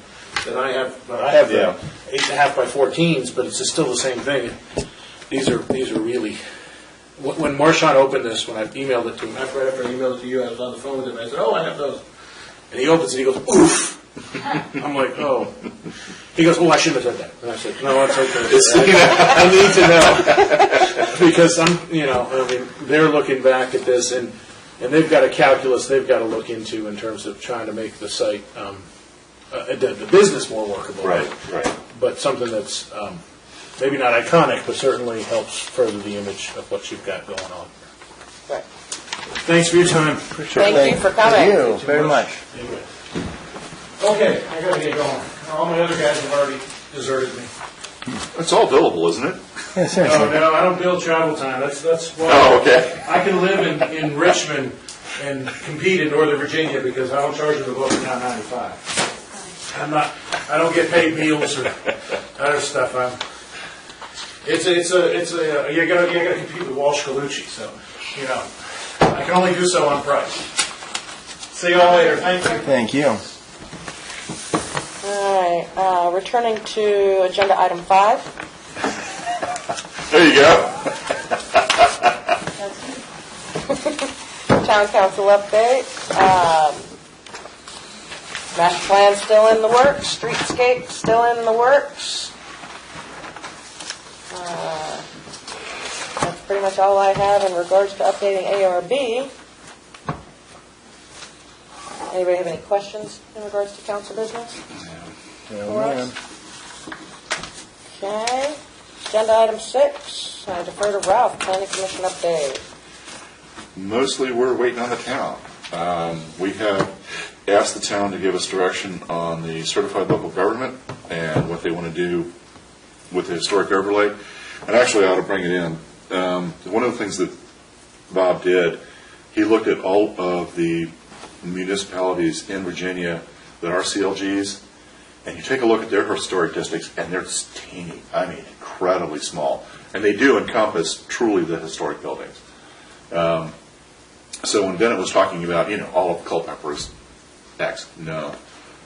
that I have the 8.5 by 14s, but it's still the same thing. These are really. When Marchand opened this, when I emailed it to him, after I emailed it to you, I was on the phone with him. I said, "Oh, I have those," and he opens it. He goes, "Oof!" I'm like, "Oh." He goes, "Oh, I shouldn't have said that." And I said, "No, it's okay. I need to know because I mean, they're looking back at this and they've got a calculus they've got to look into in terms of trying to make the site." The business more workable, Right. but something that's maybe not iconic, but certainly helps further the image of what you've got going on. right. Thanks for your time. Thank you for coming. Thank you very much. Okay, I gotta get going. All my other guys have already deserted me. It's all billable, isn't it? Yeah, seriously. No, I don't bill travel time. That's why Oh, okay. I can live in Richmond and compete in Northern Virginia because I don't charge them above $9.95. I don't get paid meals or other stuff. You gotta compete with Walsh Colucci, so I can only do so on price. See y'all later. Thank you. Thank you. All right, returning to agenda item 5. There you go. Town council update. Master plan still in the works. Streetscape still in the works. That's pretty much all I have in regards to updating ARB. Anybody have any questions in regards to council business? For us? Okay. Agenda item 6. I defer to Ralph. Planning Commission update. Mostly we're waiting on the town. We have asked the town to give us direction on the certified local government and what they want to do with the historic overlay. And actually, I ought to bring it in. One of the things that Bob did, he looked at all of the municipalities in Virginia that are CLGs, and you take a look at their historic districts, and they're just teeny, I mean, incredibly small. And they do encompass truly the historic buildings. So when Bennett was talking about, all of Culpeper's X, no.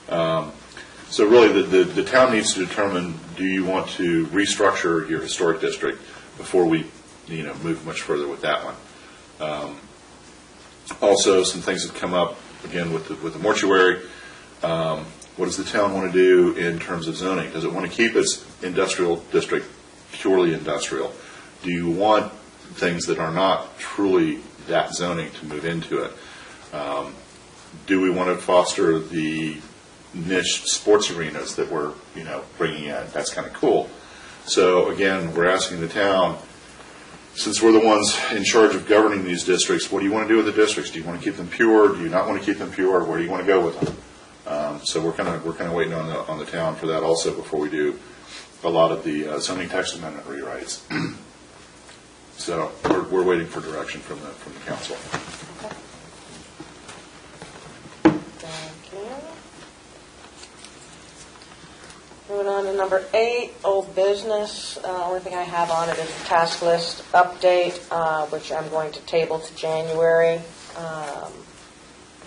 So really, the town needs to determine, do you want to restructure your historic district before we, move much further with that one. Also, some things have come up, again, with the mortuary. What does the town want to do in terms of zoning? Does it want to keep its industrial district purely industrial? Do you want things that are not truly that zoning to move into it? Do we want to foster the niche sports arenas that we're, bringing in? That's kind of cool. So again, we're asking the town, since we're the ones in charge of governing these districts, what do you want to do with the districts? Do you want to keep them pure? Do you not want to keep them pure? Where do you want to go with them? So we're kind of waiting on the town for that also before we do a lot of the zoning text amendment rewrites. So we're waiting for direction from the council. Thank you. Moving on to number 8, old business. Only thing I have on it is a task list update, which I'm going to table to January.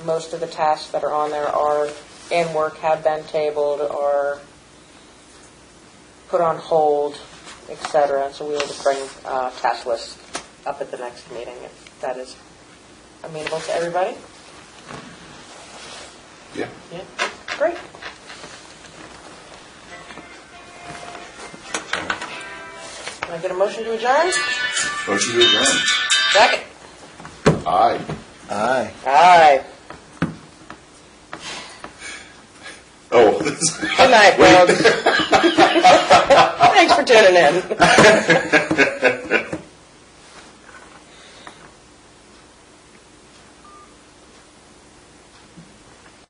Most of the tasks that are on there are in work, have been tabled, or put on hold, etc. So we will just bring task list up at the next meeting if that is amenable to everybody. Yeah. Yeah, great. Can I get a motion to adjourn? Motion to adjourn. Second. Aye. Aye. Aye. Oh. Good night, world. Thanks for tuning in.